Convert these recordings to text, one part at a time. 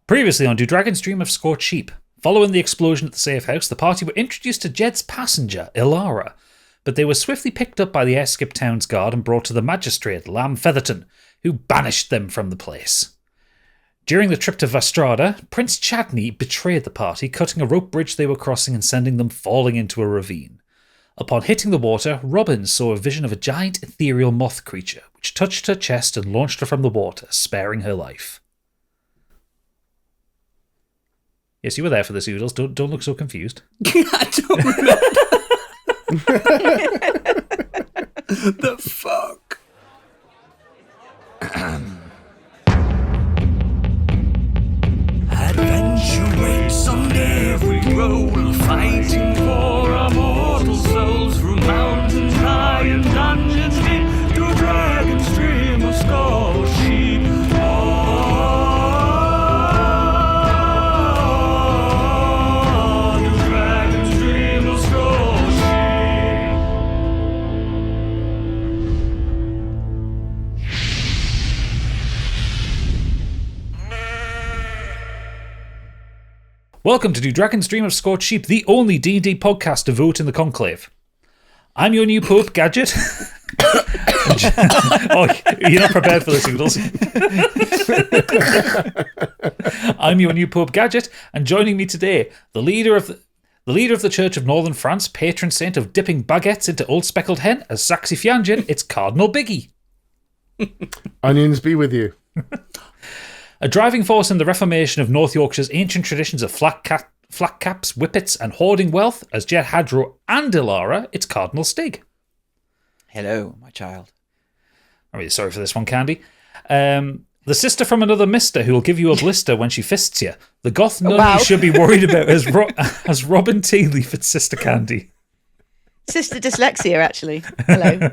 Previously on Do Dragons Dream of Scorched Sheep? Following the explosion at the safe house, the party were introduced to Jed's passenger, Ilara, but they were swiftly picked up by the airskip town's guard and brought to the magistrate, Lam Featherton, who banished them from the place. During the trip to Vastrada, Prince Chadney betrayed the party, cutting a rope bridge they were crossing and sending them falling into a ravine. Upon hitting the water, Robin saw a vision of a giant ethereal moth creature, which touched her chest and launched her from the water, sparing her life. Yes, you were there for this, Oodles. Don't look so confused. I don't remember. The fuck? Adventure waits on every roll, fighting for our mortal souls through mountains high and dungeons deep, to Dragon's Dream of Scorched Sheep. Welcome to Do Dragons Dream of Scorched Sheep, the only D&D podcast to vote in the conclave. I'm your new Pope, Gadget. Oh, you're not prepared for this, Oodles. I'm your new Pope, Gadget, and joining me today, the leader of the Church of Northern France, patron saint of dipping baguettes into old speckled hen, as Saxifiangen, it's Cardinal Biggie. Onions be with you. A driving force in the reformation of North Yorkshire's ancient traditions of flat caps, whippets, and hoarding wealth, as Jed Hadro and Ilara, it's Cardinal Stig. Hello, my child. I'm really sorry for this one, Candy. The sister from another mister who will give you a blister when she fists you. The goth nun you should be worried about as Robin Tea Leaf, it's Sister Candy. Sister Dyslexia, actually. Hello.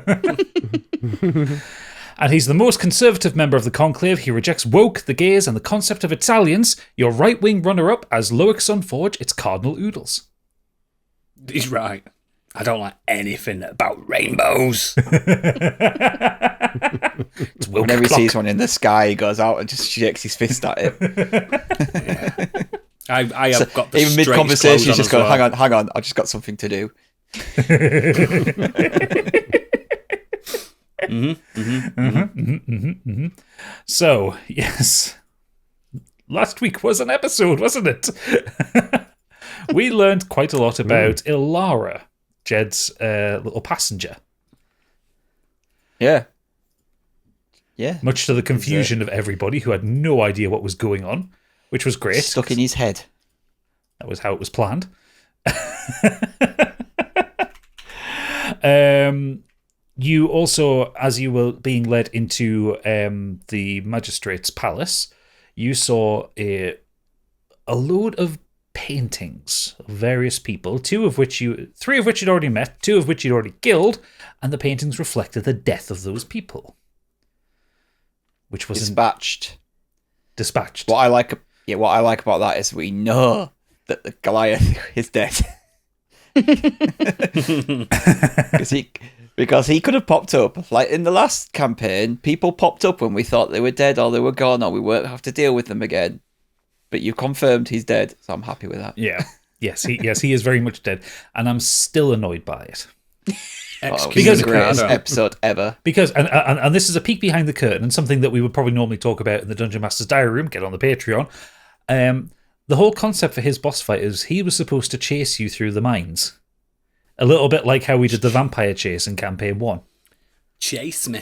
And he's the most conservative member of the conclave. He rejects woke, the gays, and the concept of Italians. Your right-wing runner-up as Loic Sunforge, it's Cardinal Oodles. He's right. I don't like anything about rainbows. It's Whenever he sees one in the sky, he goes out and just shakes his fist at it. Yeah. I have got the even mid-conversation, he's just going, well. hang on, I've just got something to do. So, yes, last week was an episode, wasn't it? We learned quite a lot about Ilara, Jed's little passenger. Yeah. Much to the confusion of everybody who had no idea what was going on, which was great. Stuck in his head. That was how it was planned. You also, as you were being led into the magistrate's palace, you saw a load of paintings of various people, three of which you'd already met, two of which you'd already killed, and the paintings reflected the death of those people. Which was dispatched. Dispatched. What I like about that is we know that the Goliath is dead. Because he could have popped up. Like in the last campaign, people popped up when we thought they were dead or they were gone or we won't have to deal with them again. But you confirmed he's dead, so I'm happy with that. Yeah. Yes, he is very much dead. And I'm still annoyed by it. Because the greatest episode ever. Because, and this is a peek behind the curtain and something that we would probably normally talk about in the Dungeon Master's Diary Room, get on the Patreon. The whole concept for his boss fight is he was supposed to chase you through the mines. A little bit like how we did the vampire chase in campaign 1. Chase me.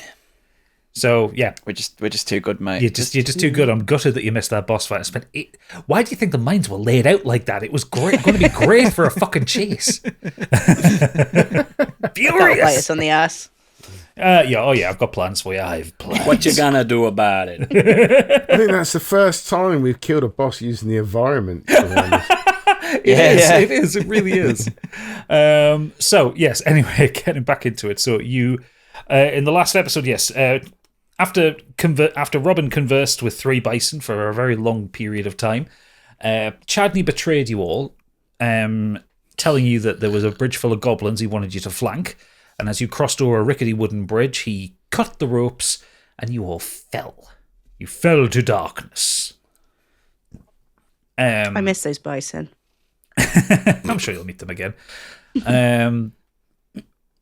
So yeah, we're just too good, mate. You're just too good. I'm gutted that you missed that boss fight. Why do you think the mines were laid out like that? It was great. Going to be great for a fucking chase. Furious. Bite us on the ass. I've got plans for you. I've plans. What you gonna do about it? I think that's the first time we've killed a boss using the environment. It is. It really is. So, yes, anyway, getting back into it. So, you, in the last episode, yes, after Robin conversed with 3 bison for a very long period of time, Chadney betrayed you all, telling you that there was a bridge full of goblins he wanted you to flank. And as you crossed over a rickety wooden bridge, he cut the ropes and you all fell. You fell to darkness. I miss those bison. I'm sure you'll meet them again.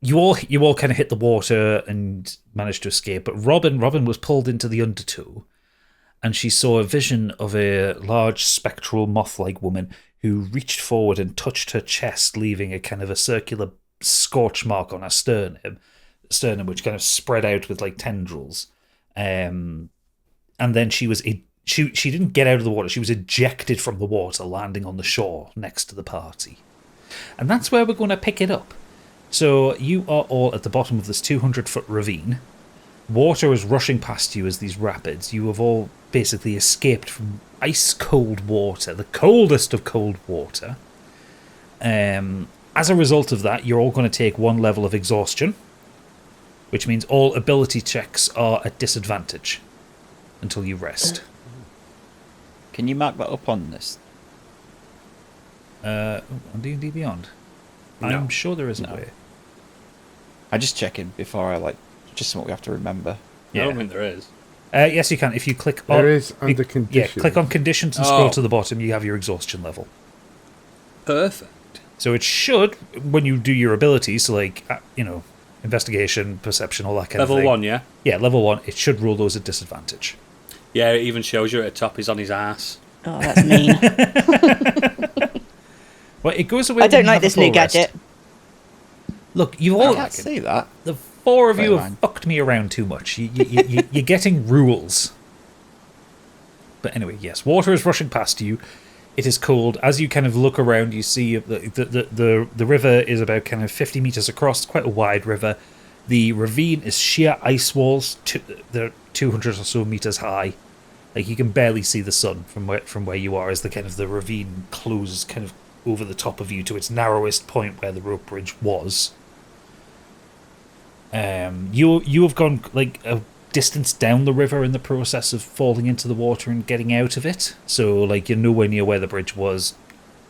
You all kind of hit the water and managed to escape, but Robin was pulled into the undertow, and she saw a vision of a large spectral moth-like woman who reached forward and touched her chest, leaving a kind of a circular scorch mark on her sternum, which kind of spread out with like tendrils. And then she didn't get out of the water. She was ejected from the water, landing on the shore next to the party. And that's where we're going to pick it up. So you are all at the bottom of this 200-foot ravine. Water is rushing past you as these rapids. You have all basically escaped from ice-cold water, the coldest of cold water. As a result of that, you're all going to take 1 level of exhaustion, which means all ability checks are at disadvantage until you rest. Can you mark that up on this? On D&D Beyond? No. I'm sure there is a way. I'm just checking before I just something we have to remember. I don't think there is. Yes, you can. If you click on... There is under Yeah, conditions. click on conditions and scroll to the bottom, you have your exhaustion level. Perfect. So it should, when you do your abilities, so like, investigation, perception, all that kind of thing. Level 1, yeah? Yeah, level 1, it should rule those at disadvantage. Yeah, it even shows you at the top he's on his ass. Oh, that's mean. Well, it goes away I when don't you like have a this new full rest. gadget. Look, you I all... can't see that. The 4 of you Wait, have man. fucked me around too much. You're getting rules. But anyway, yes, water is rushing past you. It is cold. As you kind of look around, you see the river is about kind of 50 meters across, quite a wide river. The ravine is sheer ice walls. They're 200 or so meters high. Like, you can barely see the sun from where you are as the ravine closes kind of over the top of you to its narrowest point where the rope bridge was. You have gone like a distance down the river in the process of falling into the water and getting out of it. So like, you're nowhere near where the bridge was.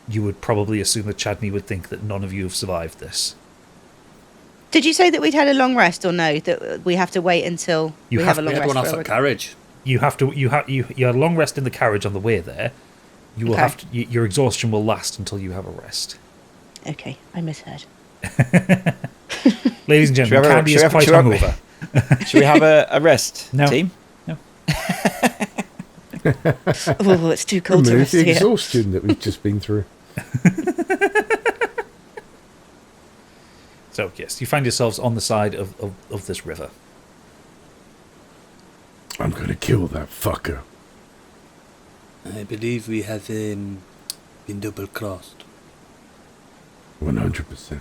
You would probably assume that Chadney would think that none of you have survived this. Did you say that we'd had a long rest, or no? That we have to wait until You we have- have a We long had rest? one off for the a- carriage. You had a long rest in the carriage on the way there. You will Okay. have to, your exhaustion will last until you have a rest. Okay, I misheard. Ladies and gentlemen, Should we have a- Candy is should we quite have- should we hungover. Should we have a rest, No. team? Oh, it's too cold to Remove rest the here. exhaustion that we've just been through. So yes, you find yourselves on the side of this river. I'm gonna kill that fucker. I believe we have been double-crossed. 100%.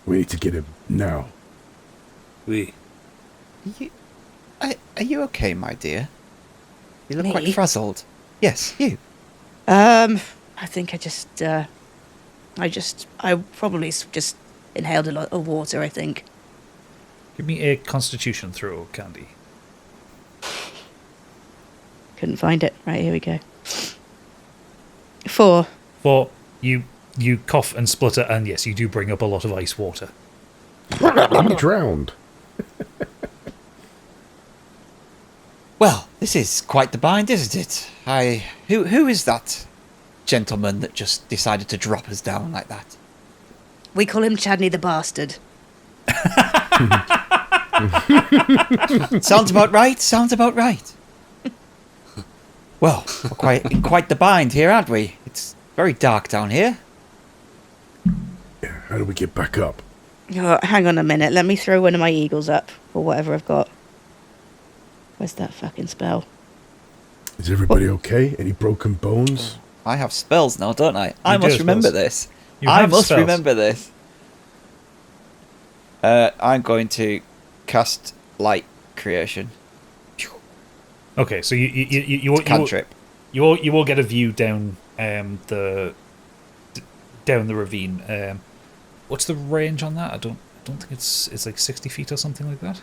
We need to get him now. We. Are you okay, my dear? You look Me? quite frazzled. Yes, you. I think I probably just inhaled a lot of water, I think. Give me a Constitution throw, Candy. Couldn't find it. Right, here we go. 4. For you cough and splutter, and yes, you do bring up a lot of ice water. I'm drowned. Well, this is quite the bind, isn't it? Who is that gentleman that just decided to drop us down like that? We call him Chadney the Bastard. Sounds about right. Sounds about right. Well, we're quite the bind here, aren't we? It's very dark down here. Yeah, how do we get back up? Oh, hang on a minute. Let me throw one of my eagles up, or whatever I've got. Where's that fucking spell? Is everybody okay? Any broken bones? I have spells now, don't I? I You do must have remember spells. this. You I have must spells. remember this. I'm going to cast light creation. Okay, so you Cantrip. you will get a view down the ravine. What's the range on that? I don't think it's like 60 feet or something like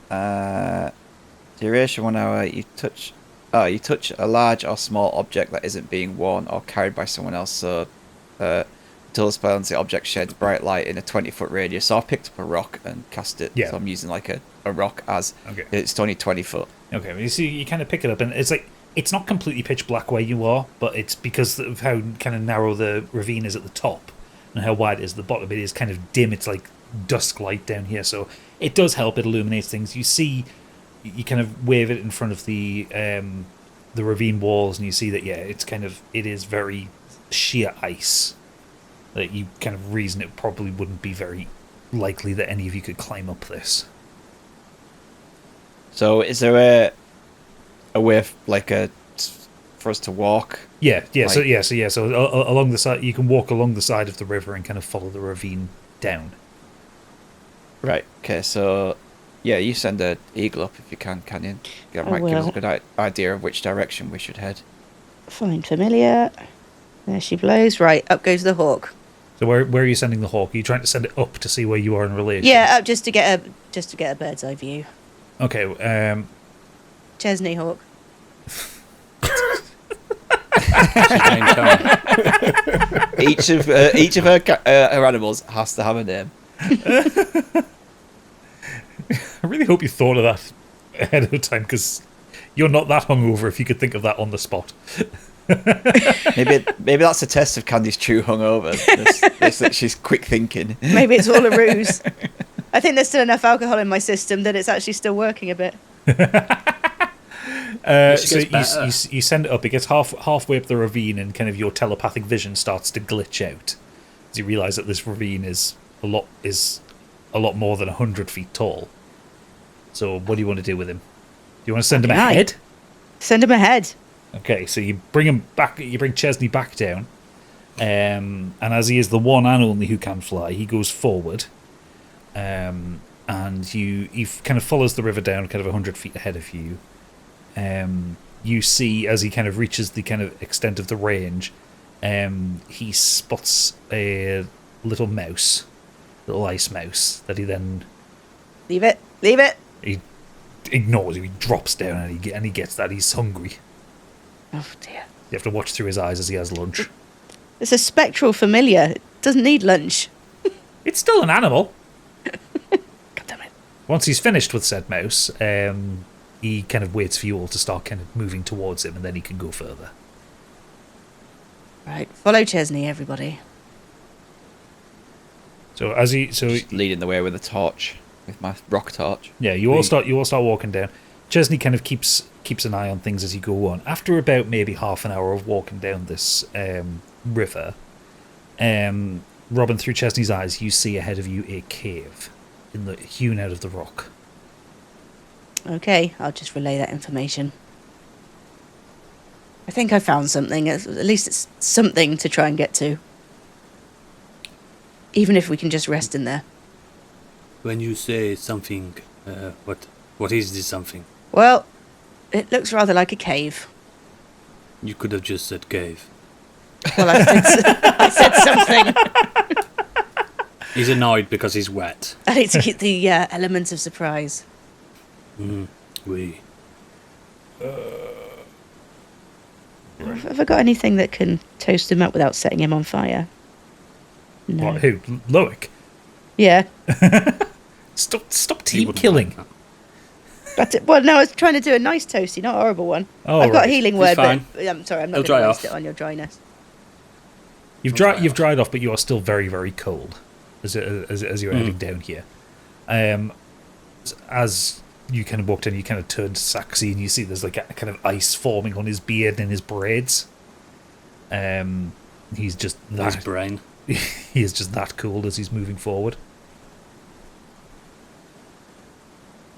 that. Duration 1 hour. You touch a large or small object that isn't being worn or carried by someone else. So until the spell ends, the object sheds bright light in a 20-foot radius. So I've picked up a rock and cast it. Yeah. So I'm using like a rock as Okay. it's only 20 foot. Okay, you see, you kind of pick it up, and it's like it's not completely pitch black where you are, but it's because of how kind of narrow the ravine is at the top and how wide it is at the bottom. It is kind of dim. It's like dusk light down here, so it does help. It illuminates things. You see, you kind of wave it in front of the ravine walls, and you see that it is very sheer ice. That you kind of reason it probably wouldn't be very likely that any of you could climb up this. So is there a way for us to walk? Yeah. So along the side, you can walk along the side of the river and kind of follow the ravine down. Right. Okay. So, yeah, you send an eagle up if you can you? That might give us a good idea of which direction we should head. Find familiar. There she blows. Right, up goes the hawk. So where are you sending the hawk? Are you trying to send it up to see where you are in relation? Yeah, up just to get a bird's eye view. Okay. Chesney hawk. Each of her animals has to have a name. I really hope you thought of that ahead of time, because you're not that hungover if you could think of that on the spot. Maybe that's a test of Candy's true hungover. It's that she's quick thinking. Maybe it's all a ruse. I think there's still enough alcohol in my system that it's actually still working a bit. So you send it up. It gets halfway up the ravine, and kind of your telepathic vision starts to glitch out as you realise that this ravine is a lot more than 100 feet tall. So what do you want to do with him? Do you want to send him ahead? Send him ahead. Okay, so you bring him back. You bring Chesney back down, and as he is the one and only who can fly, he goes forward, and he kind of follows the river down, kind of 100 feet ahead of you. You see as he kind of reaches the kind of extent of the range, he spots a little mouse, little ice mouse that he then Leave it. he ignores. He drops down and he gets that he's hungry. Oh dear. You have to watch through his eyes as he has lunch. It's a spectral familiar. It doesn't need lunch. It's still an animal. God damn it. Once he's finished with said mouse, he kind of waits for you all to start kind of moving towards him, and then he can go further. Right, follow Chesney, everybody. So Just leading the way with a torch, with my rock torch. Yeah, you all start walking down. Chesney kind of keeps an eye on things as you go on. After about maybe half an hour of walking down this river, Robin, through Chesney's eyes, you see ahead of you a cave hewn out of the rock. Okay, I'll just relay that information. I think I found something. At least it's something to try and get to. Even if we can just rest in there. When you say something, what is this something? Well, it looks rather like a cave. You could have just said cave. Well, I said something. He's annoyed because he's wet. I need to keep the element of surprise. We. Have I got anything that can toast him up without setting him on fire? No. What, who? Loic? Yeah. Stop team killing. Well, no, I was trying to do a nice toasty, not a horrible one. Oh, I've got right. a healing It's word, fine. but I'm sorry, I'm not It'll going dry to waste off. it on your dryness. You've dried off, but you are still very, very cold as you're heading down here. As you kind of walked in, you kind of turned to Saxy, and you see there's like a kind of ice forming on his beard and his braids. He's just that His brain. he is just that cold as he's moving forward.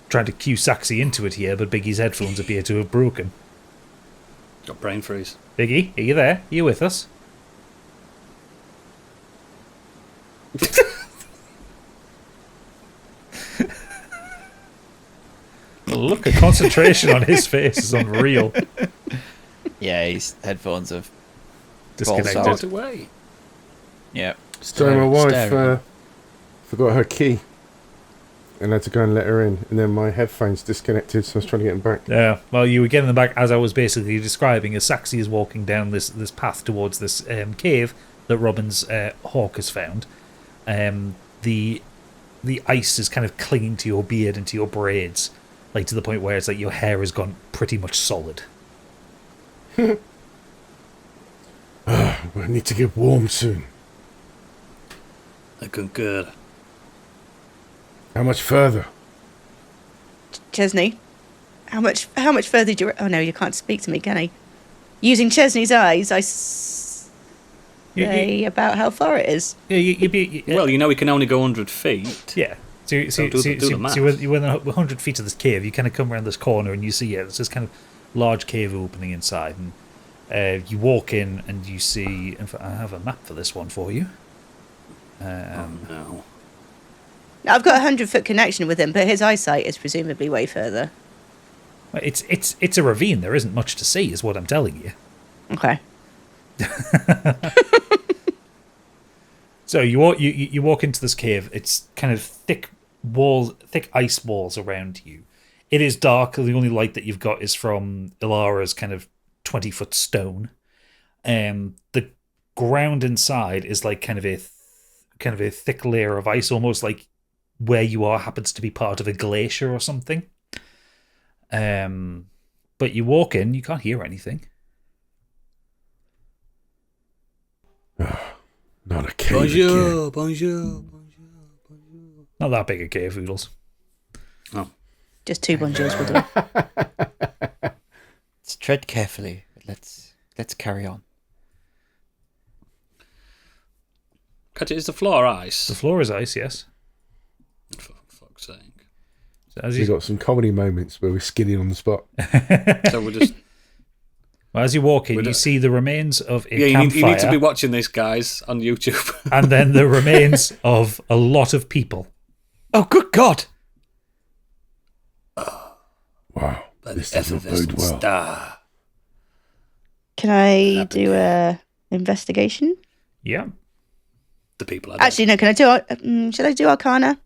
Trying to cue Saxy into it here, but Biggie's headphones appear to have broken. Got brain freeze. Biggie, are you there? Are you with us? The look of concentration on his face is unreal. Yeah, his headphones have Disconnected. Balls out. away. Yeah. So my wife staring. forgot her key and had to go and let her in, and then my headphones disconnected, so I was trying to get them back. Yeah, well, you were getting them back as I was basically describing, as Saxy is walking down this path towards this cave that Robin's hawk has found. The ice is kind of clinging to your beard and to your braids, like to the point where it's like your hair has gone pretty much solid. We need to get warm soon. I concur. How much further? Chesney, how much further do you... Oh, no, you can't speak to me, can he? Using Chesney's eyes, I say about how far it is. Yeah, you'd be... Well, you know we can only go 100 feet. Yeah. So do the maths. you're within 100 feet of this cave. You kind of come around this corner and you see, there's this kind of large cave opening inside. And you walk in and you see... In fact, I have a map for this one for you. No. Now, I've got a 100-foot connection with him, but his eyesight is presumably way further. It's a ravine. There isn't much to see, is what I'm telling you. Okay. So you walk into this cave. It's kind of thick ice walls around you. It is dark. The only light that you've got is from Ilara's kind of 20-foot stone. The ground inside is like kind of a thick layer of ice, almost like where you are happens to be part of a glacier or something. But you walk in, you can't hear anything. Not a cave again. Bonjour. Not that big a cave, Oodles. Oh. Just 2 bonjours will do. Let's tread carefully. Let's carry on. Catch it, is the floor ice? The floor is ice, yes. For fuck's sake. So as We you, got some comedy moments where we're skidding on the spot. So we're just... as you walk in, We're you not- see the remains of a Yeah, you campfire, need to be watching this, guys, on YouTube. and then the remains of a lot of people. Oh, good God! Wow, By this the doesn't bode effervescent well. star. Can I do a investigation? Yeah. The people I don't. Actually, no. Can I do? Should I do Arcana?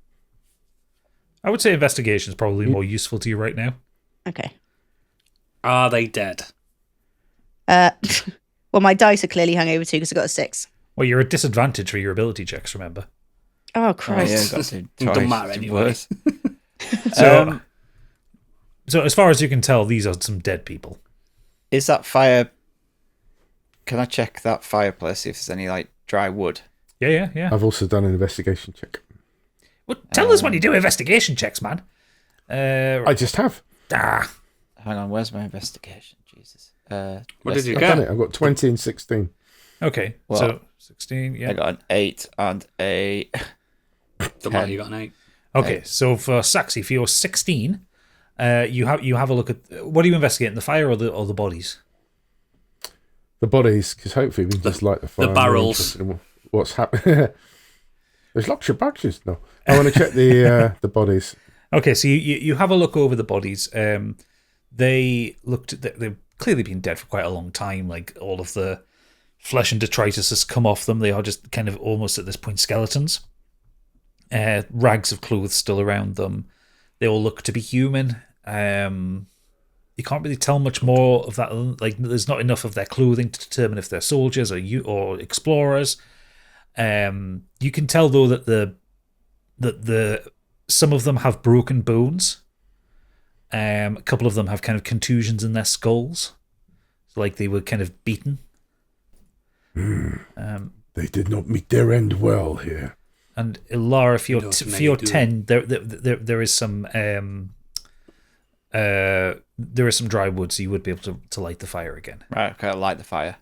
I would say investigation is probably more useful to you right now. Okay. Are they dead? Well, my dice are clearly hung over too because I got a 6. Well, you're at disadvantage for your ability checks, remember? Oh Oh, Christ! yeah, got to Don't twice. matter It's anyway. worse. So as far as you can tell, these are some dead people. Is that fire... Can I check that fireplace, see if there's any, like, dry wood? Yeah. I've also done an investigation check. Well, tell us when you do investigation checks, man. I just have. Ah, Hang on, where's my investigation? Jesus. What did you I've get? done it. I've got 20 and 16. okay. Well, so 16, yeah. I got an 8 and a... Don't matter, you got an 8. Okay, so for Saxy, for your 16, you have a look at what are you investigating, the fire or the bodies? The bodies, because hopefully we can just light the fire. I'm more barrels. interested in what's happening. There's lots of boxes. No, I want to check the bodies. Okay, so you have a look over the bodies. They've clearly been dead for quite a long time. Like all of the flesh and detritus has come off them. They are just kind of almost at this point skeletons. Rags of clothes still around them. They all look to be human. You can't really tell much more of that. Like there's not enough of their clothing to determine if they're soldiers or explorers. You can tell though that the some of them have broken bones. A couple of them have kind of contusions in their skulls, so like they were kind of beaten. They did not meet their end well here. And Ilara, for your Not for many your do. 10, there is some there is some dry wood, so you would be able to light the fire again. Right, okay, I'll light the fire.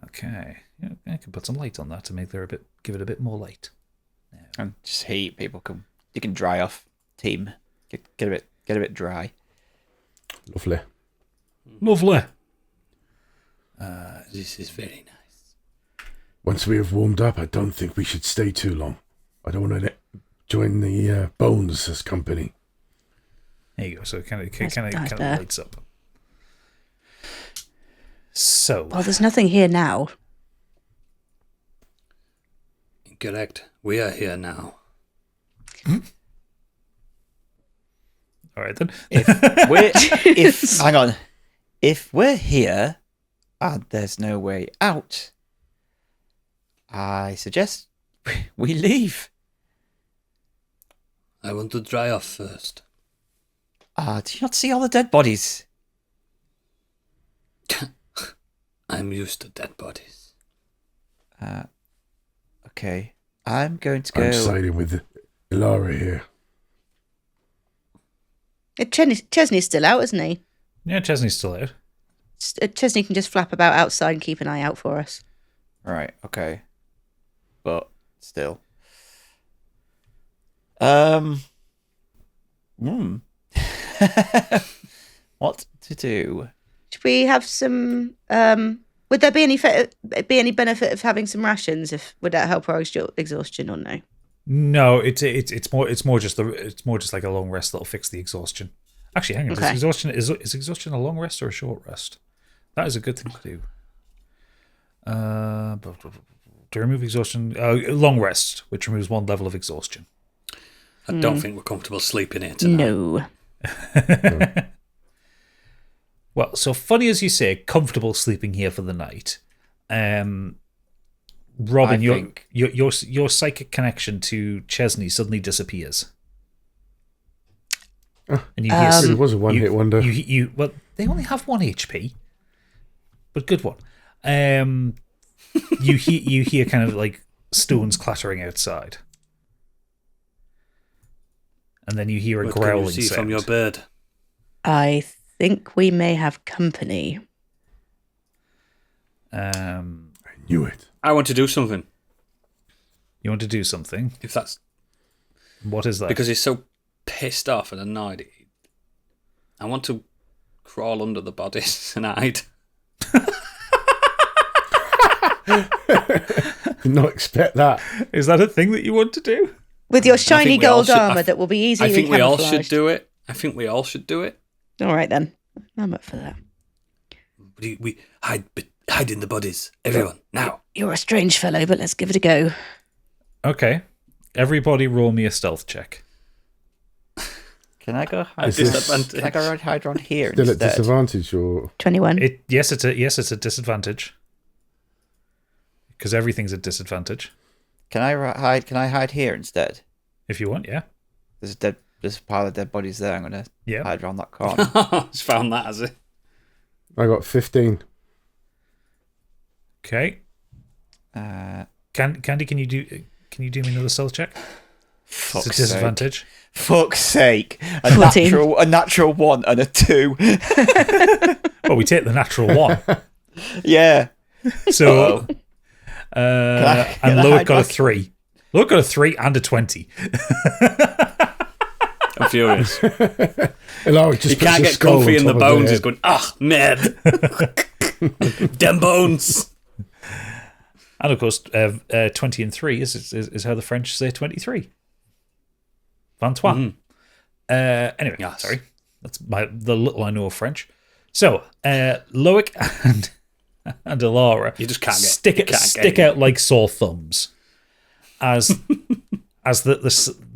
Okay, yeah, I can put some light on that to give it a bit more light. And just heat, people can... You can dry off, team. Get a bit dry. Lovely. Lovely. This is very nice. Once we have warmed up, I don't think we should stay too long. I don't want to join the bones as company. There you go. So it kind That's of fair. lights up. So Well, there's nothing here now. Correct. We are here now. all right then. Hang on. If we're here and there's no way out, I suggest we leave. I want to dry off first. Do you not see all the dead bodies? I'm used to dead bodies. Okay. I'm going to go. I'm siding with Ilara here. Chesney's still out, isn't he? Yeah, Chesney's still out. Chesney can just flap about outside and keep an eye out for us. Right. Okay. But still. What to do? Should we have some? Would there be any benefit of having some rations? Would that help our exhaustion or no? No, it's more just like a long rest that'll fix the exhaustion. Actually, hang on. Okay. Is exhaustion a long rest or a short rest? That is a good thing to do. To remove exhaustion, long rest, which removes 1 level of exhaustion. I don't think we're comfortable sleeping here tonight. No. Well, so funny as you say, comfortable sleeping here for the night. Robin, your psychic connection to Chesney suddenly disappears. And you hear It was a one-hit wonder. Well, they only have 1 HP, but good one. You hear kind of like stones clattering outside, and then you hear a What growling can you see sound from your bird? I think we may have company. I knew it. I want to do something. You want to do something? If that's What is that? because he's so pissed off and annoyed. I want to crawl under the bodies and hide. Did not expect that. Is that a thing that you want to do? With your shiny we all gold should- armour that will be easily I think we all camouflaged. should do it. I think we all should do it. All right then. I'm up for that. We hide in the bodies. Everyone, now. You're a strange fellow, but let's give it a go. Okay. Everybody roll me a stealth check. Can I go hide? Is this- Can I go hide around here Still at instead? disadvantage, or 21. Yes, it's a disadvantage. Because everything's a disadvantage. Can I hide? Can I hide here instead? If you want, yeah. There's a pile of dead bodies there. I'm gonna Yeah. hide around that corner. Just found that, has it? I got 15. Okay. Candy, can you do me another stealth check? Fuck's It's a disadvantage. Fuck's sake! 14. A natural 1 and a 2. Well, we take the natural one. Yeah. So, and can I Loic hide got a back? 3. Loic got a 3 and a 20. I'm furious. Ilara just You puts can't his get skull comfy on in the top of their bones. He's head. going, mad. Dem bones. And of course, 20 and 3 is how the French say 23. 23. Anyway, Yes. sorry. That's the little I know of French. So, Loic and Ilara You just can't get stick out like sore thumbs as the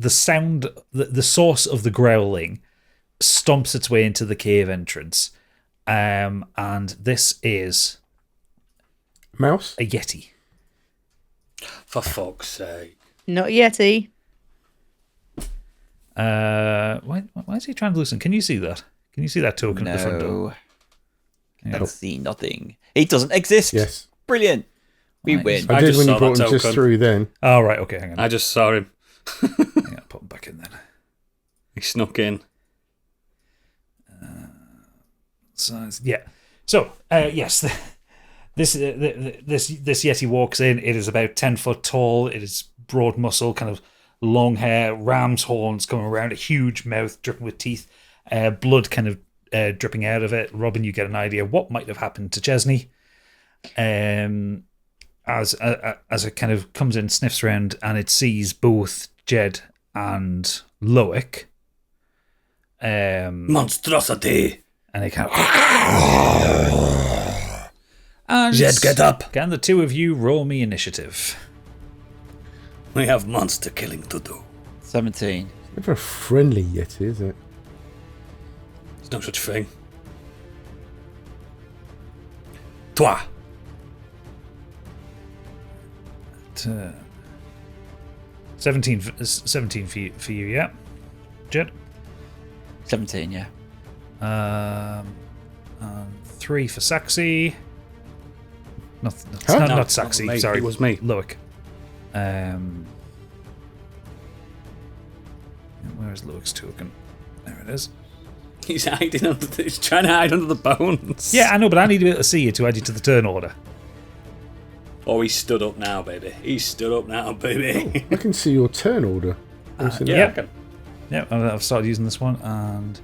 sound, the source of the growling stomps its way into the cave entrance. And this is Mouse? a Yeti. For fuck's sake. Not Yeti. Why is he trying to loosen? Can you see that? Can you see that token at the front door? No. I see nothing. He doesn't exist. Yes. Brilliant. We Right. win. I I did just when you saw brought that him just token. through then. Oh, right, okay, hang on. I just saw him. Hang on, put him back in then. He snuck in. So yes, this Yeti walks in. It is about 10 foot tall. It is broad muscle, kind of long hair, ram's horns coming around, a huge mouth dripping with teeth, blood kind of dripping out of it. Robin, you get an idea what might have happened to Chesney. As it kind of comes in, sniffs around, and it sees both Jed and Loic. Monstrosity. And they kind of and Jed, get up. Can the two of you roll me initiative? We have monster killing to do. 17. Never a friendly Yeti, is it? There's no such thing. Toi. 17 for you, yeah. Jed? 17, yeah. And 3 for Saxy. not No, Saxy. mate, Sorry, it was me. Loic. Where's Loic's token? There it is. He's hiding under. He's trying to hide under the bones. Yeah, I know, but I need to be able to see you to add you to the turn order. Oh, he's stood up now, baby. He's stood up now, baby. I can see your turn order. Yeah, I can. Yeah, I've started using this one, and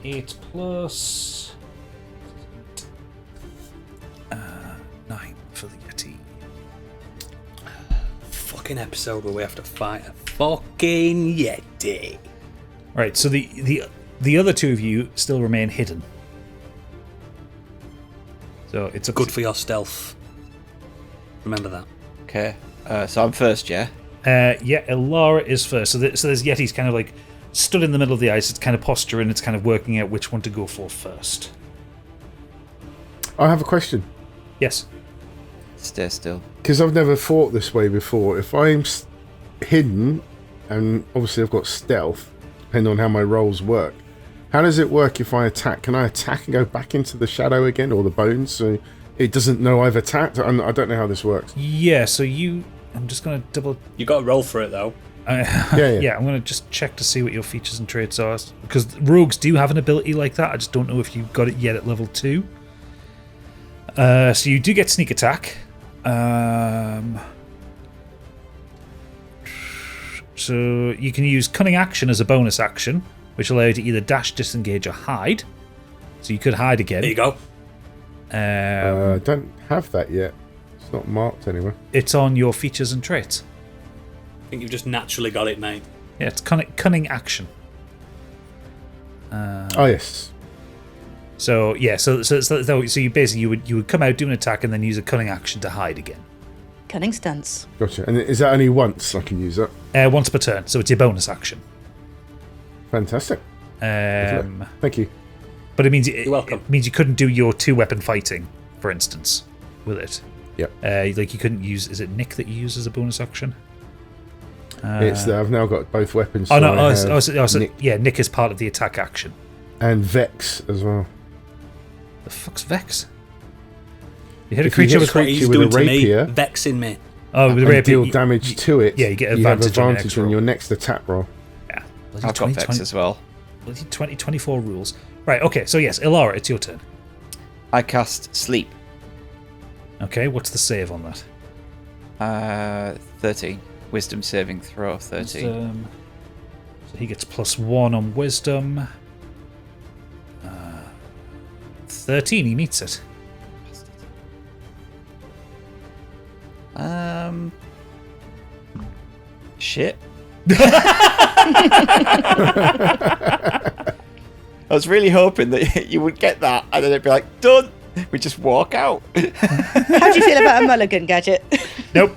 8 plus 9 for the Yeti. Fucking episode where we have to fight a fucking Yeti. Right, so the other two of you still remain hidden. So it's Good for your stealth. Remember that. Okay. So I'm first, yeah? Yeah, Ilara is first. So there's Yeti's kind of like stood in the middle of the ice. It's kind of posturing. It's kind of working out which one to go for first. I have a question. Yes. Stay still. Because I've never fought this way before. If I'm hidden, and obviously I've got stealth, depending on how my rolls work, how does it work if I attack? Can I attack and go back into the shadow again, or the bones, so it doesn't know I've attacked? I don't know how this works. Yeah, so I'm just going to double... You got to roll for it, though. Yeah, I'm going to just check to see what your features and traits are. Because rogues do have an ability like that. I just don't know if you've got it yet at level 2. So you do get sneak attack. So you can use cunning action as a bonus action, which will allow you to either dash, disengage, or hide. So you could hide again. There you go. I don't have that yet. It's not marked anywhere. It's on your features and traits. I think you've just naturally got it, mate. Yeah, it's cunning action. Oh yes. So yeah, so you basically you would come out, do an attack, and then use a cunning action to hide again. Cunning stunts. Gotcha. And is that only once I can use that? Once per turn, so it's your bonus action. Fantastic. Thank you. But it means You're welcome. It means you couldn't do your 2-weapon fighting, for instance, with it. Yep. Like you couldn't use. Is it Nick that you use as a bonus action? It's that I've now got both weapons. Oh so no! I have Nick Yeah, Nick is part of the attack action. and Vex as well. The fuck's Vex? You hit a If you creature hit with a creature He's with doing a to rapier, me, vexing me. with the and rapier, deal damage to it. yeah, you get You have advantage on your next advantage on roll. your next attack roll. Yeah, I've got Vex as well. 24 rules. Right. Okay. So yes, Ilara, it's your turn. I cast Sleep. Okay. What's the save on that? 13. Wisdom saving throw, 13. Wisdom. So he gets +1 on wisdom. 13. He meets it. Shit. I was really hoping that you would get that and then it'd be like, done. We just walk out. How do you feel about a mulligan, Gadget? Nope.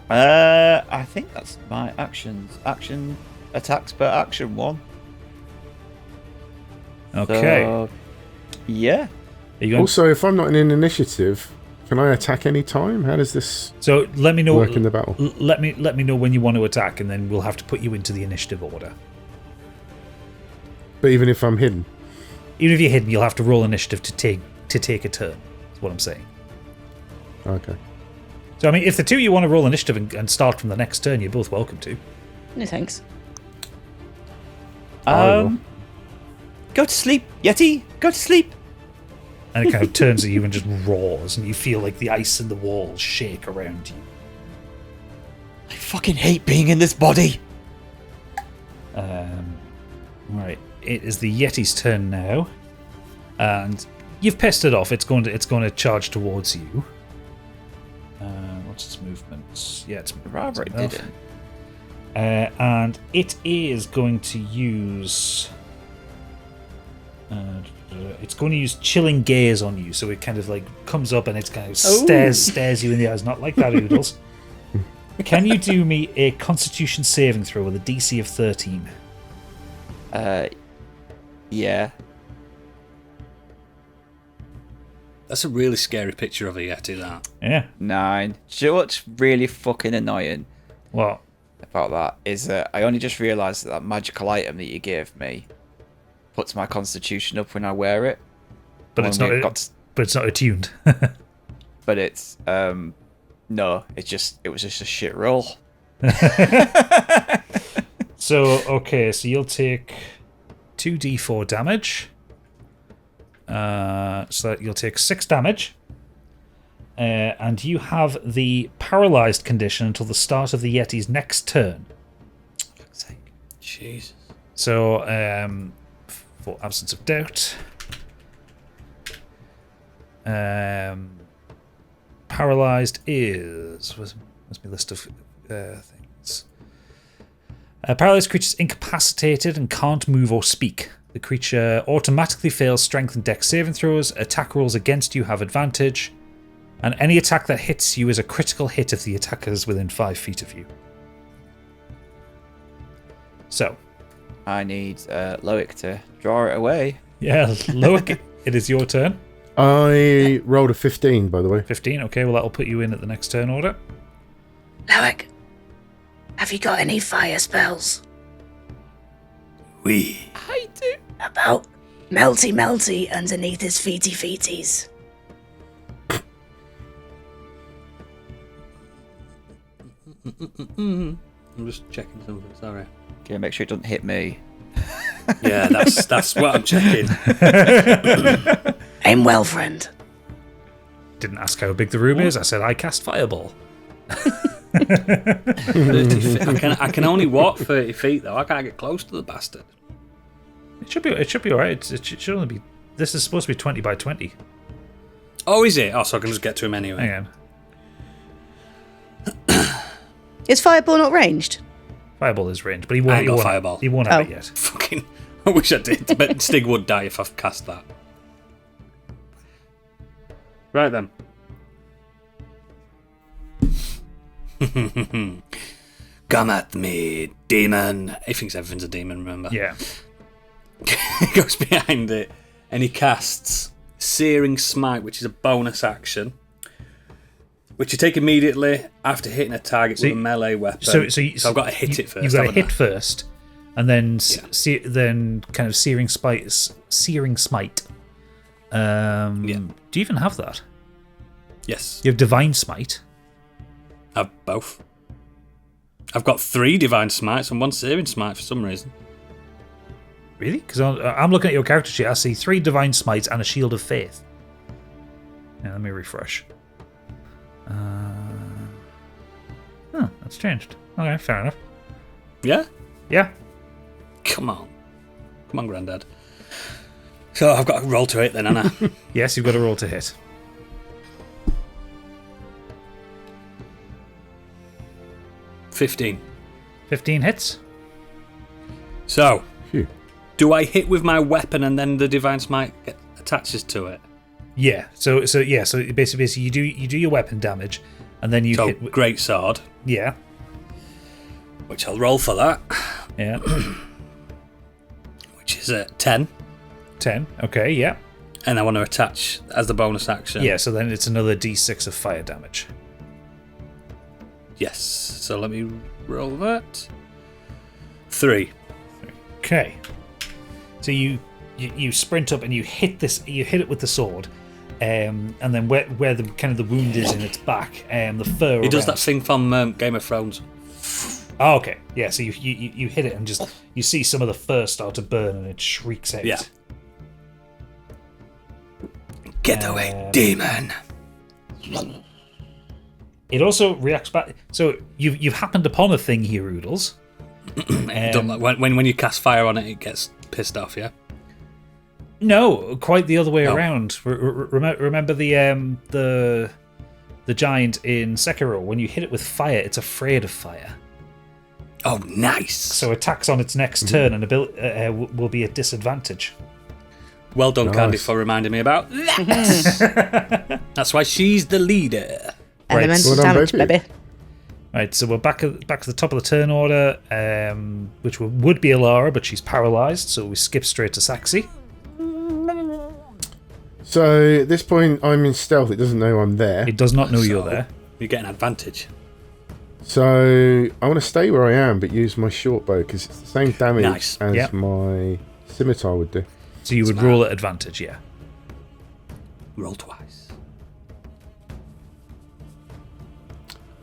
I think that's my actions. Action attacks per action 1. Okay. So, yeah. Are you going? Also, if I'm not in an initiative, can I attack any time? How does this So let me know. work in the battle? Let me know when you want to attack, and then we'll have to put you into the initiative order. But even if I'm hidden, Even if you're hidden, you'll have to roll initiative to take a turn. That's what I'm saying. okay. So I mean, if the two of you want to roll initiative and start from the next turn, you're both welcome to. No thanks. I will. Go to sleep, Yeti. Go to sleep. And it kind of turns at you and just roars, and you feel like the ice in the walls shake around you. I fucking hate being in this body. Right, it is the Yeti's turn now, and you've pissed it off. It's going to charge towards you. What's its movement? Yeah, it's Rather it enough. didn't. And it is going to use. It's going to use chilling gaze on you, so it kind of like comes up and it kind of stares you in the eyes, not like that, Oodles. Can you do me a Constitution saving throw with a DC of 13? Yeah. That's a really scary picture of a Yeti, that. Yeah. 9. Do you know what's really fucking annoying What? about that is that I only just realised that magical item that you gave me puts my constitution up when I wear it. But When it's we not. got to- But it's not attuned. But it's no, it was just a shit roll. So you'll take 2d4 damage. So you'll take 6 damage. And you have the paralyzed condition until the start of the Yeti's next turn. Fuck's sake. Jesus. So, for absence of doubt, paralyzed is... Where's my list of things? Paralyzed creature is incapacitated and can't move or speak. The creature automatically fails strength and dex saving throws. Attack rolls against you have advantage. And any attack that hits you is a critical hit if the attacker is within 5 feet of you. So. I need Loic to draw it away. Yeah, Loic, it is your turn. I rolled a 15, by the way. 15, okay, well that'll put you in at the next turn order. Loic, have you got any fire spells? We. I do. About melty underneath his feeties. I'm just checking something, sorry. Okay, make sure it doesn't hit me. Yeah, that's what I'm checking. Aim well, friend. Didn't ask how big the room is, I said I cast Fireball. 30 feet. I can only walk 30 feet though. I can't get close to the bastard. It should be alright. It should only be... This is supposed to be 20 by 20. Oh, is it? Oh, so I can just get to him anyway. Hang on. Is Fireball not ranged? Fireball is ranged, but I ain't got Fireball. He won't have it yet. Fucking, I wish I did, but Stig would die if I've cast that. Right then. Come at me, demon. He thinks everything's a demon, remember? Yeah. He goes behind it and he casts Searing Smite, which is a bonus action, which you take immediately after hitting a target with a melee weapon. So I've got to hit it first. You've got to hit first, and then then kind of Searing Smite. Do you even have that? Yes. You have Divine Smite. I have both. I've got 3 Divine Smites and 1 Searing Smite for some reason. Really? Because I'm looking at your character sheet. I see 3 Divine Smites and a Shield of Faith. Yeah, let me refresh. That's changed. Okay, fair enough. Yeah? Yeah. Come on, Grandad. So I've got to roll to hit then, Anna. Yes, you've got to roll to hit. 15. 15 hits. So, Phew. do I hit with my weapon and then the Divine Smite attaches to it? Yeah. So basically you do your weapon damage, and then you hit. Great Sword. Yeah. Which I'll roll for that. Yeah. Which is a 10. 10. Okay. Yeah. And I want to attach as the bonus action. Yeah. So then it's another D6 of fire damage. Yes. So let me roll that. 3. Okay. So you sprint up and you hit this. You hit it with the sword, and then where the kind of the wound is in its back, the fur. He does that thing from Game of Thrones. Oh, okay. Yeah. So you hit it and just you see some of the fur start to burn and it shrieks out. Yeah. Get away, demon. It also reacts back. So you've happened upon a thing here, Oodles. When you cast fire on it, it gets pissed off. Yeah. No, quite the other way around. Remember the giant in Sekiro? When you hit it with fire, it's afraid of fire. Oh, nice. So attacks on its next turn and will be at disadvantage. Well done, Nice. Candy, for reminding me about that. That's why she's the leader. Elemental Well done, damage, baby. baby. Right, so we're back to the top of the turn order, which would be Alara, but she's paralysed, so we skip straight to Saxy. So at this point, I'm in stealth. It doesn't know I'm there. It does not know you're there. You get an advantage. So I want to stay where I am, but use my short bow because it's the same damage Nice. as Yep. my scimitar would do. So you would roll at advantage, yeah. Roll twice.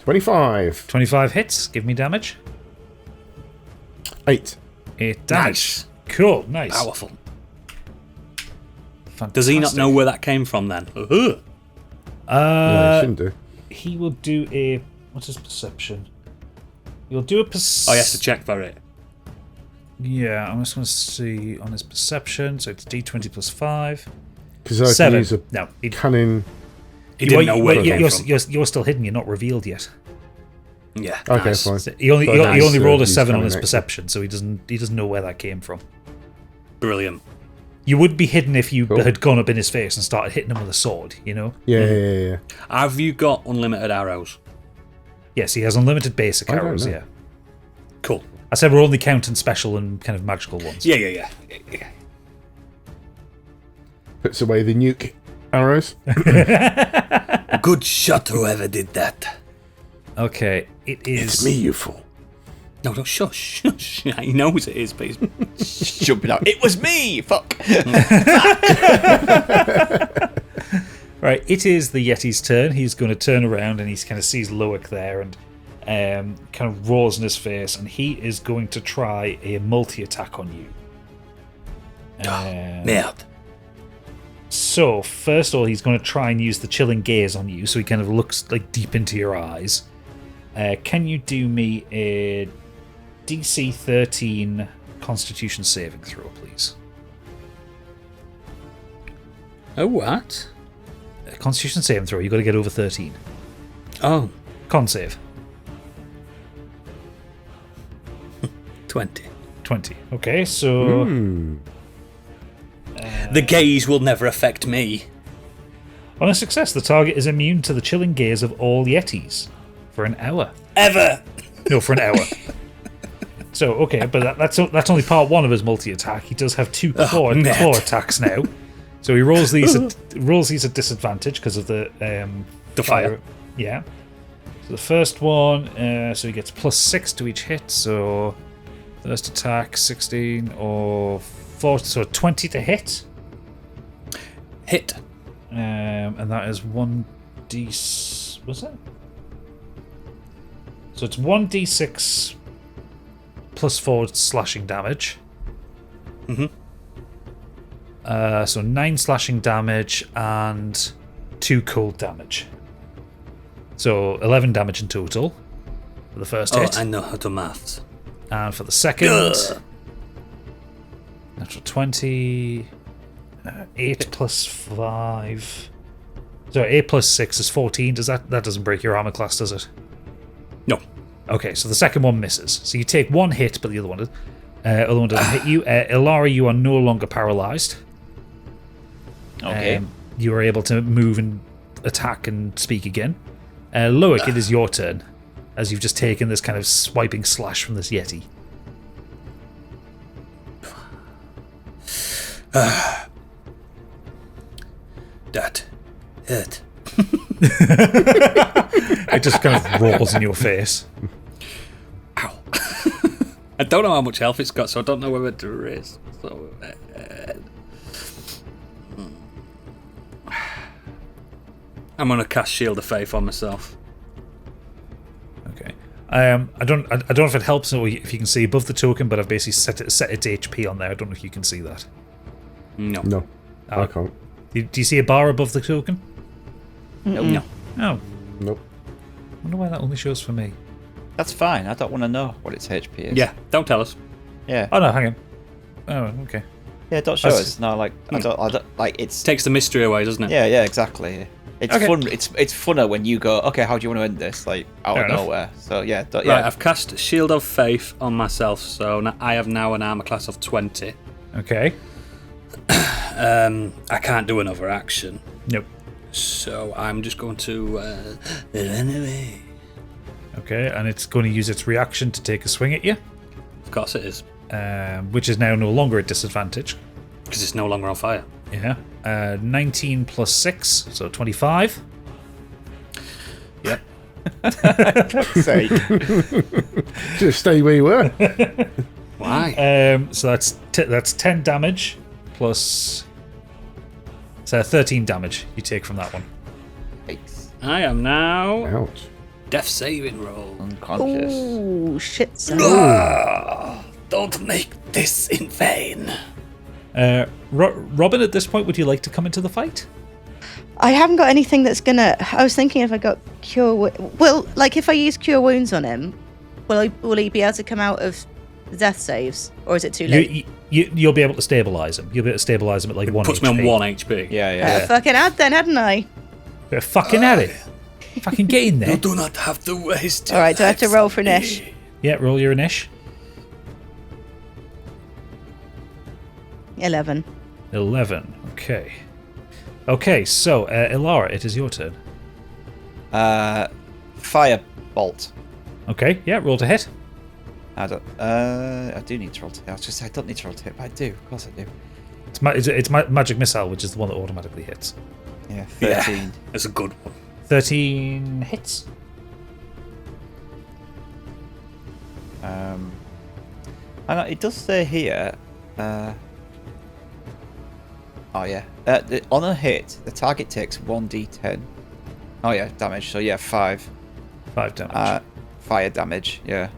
25. 25 hits. Give me damage. 8. 8 damage. Nice. Cool. Nice. Powerful. Fantastic. Does he not know where that came from then? No, you shouldn't do. He will do a... What's his perception? He'll do a Oh, he has to check for it. Yeah, I'm just going to see on his perception. So it's D20 plus 5. Because I can 7. use a No. cunning... He didn't know where it came from. You're still hidden. You're not revealed yet. Yeah. Okay, nice. fine. So he only But he only rolled a use 7 on cunning his next. perception, so he doesn't know where that came from. Brilliant. You would be hidden if you Cool. had gone up in his face and started hitting him with a sword. You know. Yeah. Have you got unlimited arrows? Yes, he has unlimited basic I don't arrows. know. Yeah. Cool. I said we're only counting special and kind of magical ones. Yeah. Puts away the nuke arrows. Good shot, whoever did that. Okay, it is. It's me, you fool. No, shush. He knows it is, but he's... Jumping out. It was me! Fuck! Right, it is the Yeti's turn. He's going to turn around and he kind of sees Loic there and kind of roars in his face, and he is going to try a multi-attack on you. Merde. So, first of all, he's going to try and use the chilling gaze on you, so he kind of looks like deep into your eyes. Can you do me a DC 13 Constitution saving throw, please? Oh, what? Constitution saving throw, you've got to get over 13. Oh, Con save. 20. 20. Okay, so... The gaze will never affect me. On a success, the target is immune to the chilling gaze of all Yetis for an hour. Ever! No, for an hour. So, okay, but that's only part one of his multi-attack. He does have two claw attacks now. So he rolls these at disadvantage because of the fire. Yeah. So the first one, so he gets +6 to each hit. So first attack, 16 or 4, so 20 to hit. Hit. And that is 1d... Was it? So it's 1d6 plus 4 slashing damage. So 9 slashing damage and 2 cold damage. So 11 damage in total for the first hit. I know how to maths. And for the second, natural 20, 8 plus 5. So 8 plus 6 is 14. That doesn't break your armor class, does it? No. Okay, so the second one misses. So you take one hit, but the other one doesn't hit you. Ilara, you are no longer paralyzed. Okay. You are able to move and attack and speak again. Loic, it is your turn, as you've just taken this kind of swiping slash from this Yeti. That hurt. It just kind of rolls in your face. Ow. I don't know how much health it's got, so I don't know whether to raise. So, I'm gonna cast Shield of Faith on myself. Okay. I don't know if it helps or if you can see above the token, but I've basically set its HP on there. I don't know if you can see that. No. I can't. Do you see a bar above the token? No. Oh. Nope. I wonder why that only shows for me. That's fine. I don't want to know what its HP is. Yeah, don't tell us. Yeah. Oh no, hang on. Oh, okay. Yeah, don't show That's- us. No, like I don't like it's. Takes the mystery away, doesn't it? Yeah, exactly. It's Okay. fun. It's funner when you go, okay, how do you want to end this? Like out Fair of enough. nowhere. So yeah, Right, I've cast Shield of Faith on myself, so I have now an armor class of 20. Okay. I can't do another action, Nope. so I'm just going to run away. Okay, and it's going to use its reaction to take a swing at you, Of course it is, which is now no longer at disadvantage. because it's no longer on fire. Yeah. 19 plus 6, so 25. Yep. Say. Just stay where you were. Why? So that's 10 damage plus So 13 damage you take from that one. Yikes. I am now Ouch. death saving roll. Unconscious. Ooh, shit, son. Don't make this in vain. Robin, at this point, would you like to come into the fight? I haven't got anything that's gonna. I was thinking if I got cure. Well, like if I use cure wounds on him, will he be able to come out of the death saves, or is it too late? You'll be able to stabilize him. You'll be able to stabilize him at like 1 Puts HP. me on 1 HP. Yeah. Fucking had then, hadn't I? Fucking at it. Fucking get in there. You do not have to waste. All right, do I have to roll for Nish? Yeah, roll your Inish. 11. 11. Okay. Okay, so Ilara, it is your turn. Firebolt. Okay, yeah, roll to hit. I do need to roll to hit. I was just I don't need to roll to hit, but I do. Of course I do. It's magic missile, which is the one that automatically hits. Yeah, 13. Yeah, that's a good one. 13 hits. Hang on, it does say here. Oh yeah. On a hit, the target takes 1d10. Oh yeah, damage. So yeah, 5. 5 damage. Fire damage. Yeah.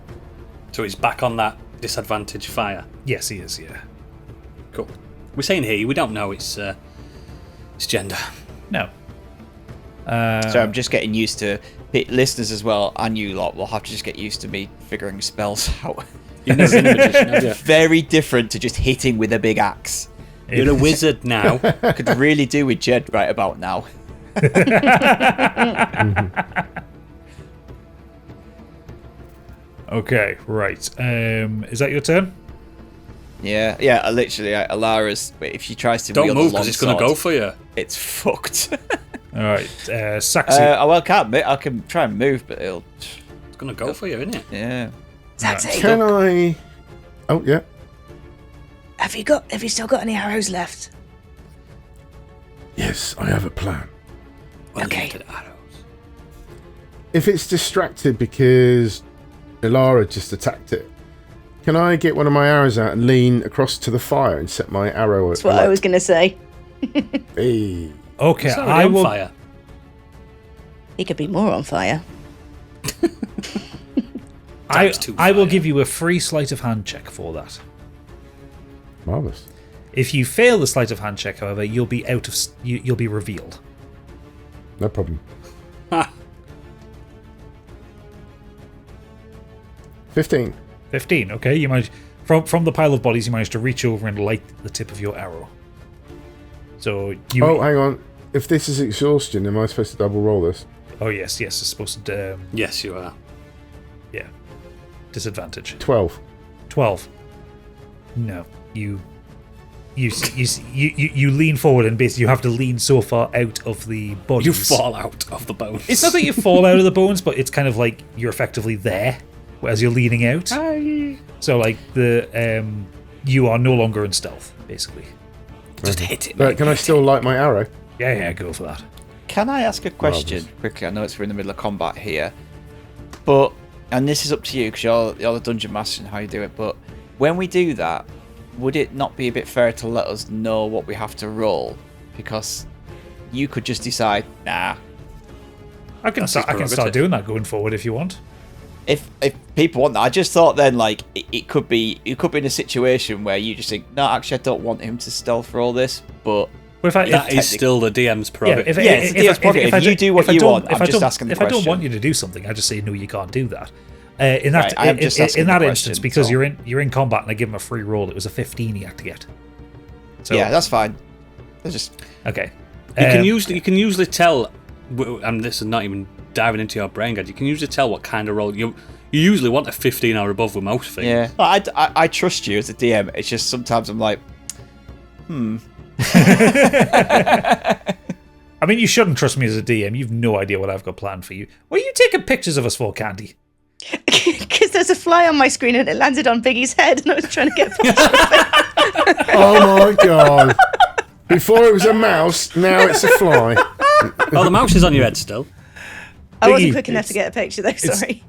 So he's back on that disadvantage fire. Yes, he is, yeah. Cool. We're saying he. We don't know its gender. No. So I'm just getting used to listeners as well, and you lot will have to just get used to me figuring spells out. You've never been a magician, have you? Very different to just hitting with a big axe. You're a wizard now. Could really do with Jed right about now. Okay, right. Is that your turn? Yeah. Literally, Alara's. If she tries to Don't wield move a long because it's going to sword, go for you. It's fucked. All right, Saxy. I can try and move, but it'll. It's going to go for you, isn't it? Yeah. Zaxi, Can I? Oh yeah. have you still got any arrows left? Yes, I have a plan. Unlimited arrows. If it's distracted because Ilara just attacked it, can I get one of my arrows out and lean across to the fire and set my arrow? That's what I was going to say. Hey. Okay, It's already I on will. fire. He could be more on fire. I will give you a free sleight of hand check for that. Marvelous. If you fail the sleight of hand check, however, you'll be you'll be revealed. No problem. 15. 15. Okay, you manage from the pile of bodies. You manage to reach over and light the tip of your arrow. So you. Oh, hang on. If this is exhaustion, am I supposed to double roll this? Oh yes, it's supposed to. Yes, you are. Yeah. Disadvantage. 12. 12. No, you lean forward and basically you have to lean so far out of the bodies. You fall out of the bones. It's not that you fall out of the bones, but it's kind of like you're effectively there as you're leaning out. So like you are no longer in stealth, basically. Just hit it. But can I still light my arrow? Yeah, go for that. Can I ask a question quickly? I know we're in the middle of combat here, but and this is up to you because you're the dungeon master and how you do it. But when we do that, would it not be a bit fair to let us know what we have to roll? Because you could just decide, nah. I can start doing that going forward if you want. If people want that, I just thought then like it could be in a situation where you just think, no, actually I don't want him to stealth for all this, but that is still the DM's prerogative. If you do what you want, I'm just asking the question. If I don't want you to do something, I just say no, you can't do that. In that instance, because you're in combat and I give him a free roll, it was a 15 he had to get. So, yeah, that's fine. It's just okay. You can usually tell, and this is not even diving into your brain, guys. You can usually tell what kind of roll you usually want a 15 or above with most things. Yeah, I trust you as a DM. It's just sometimes I'm like, I mean, you shouldn't trust me as a DM. You've no idea what I've got planned for you. What are you taking pictures of us for, Candy? Because there's a fly on my screen and it landed on Biggie's head and I was trying to get a picture of it. Oh my god. Before it was a mouse, now it's a fly. Oh, the mouse is on your head still. I wasn't quick enough to get a picture though, sorry.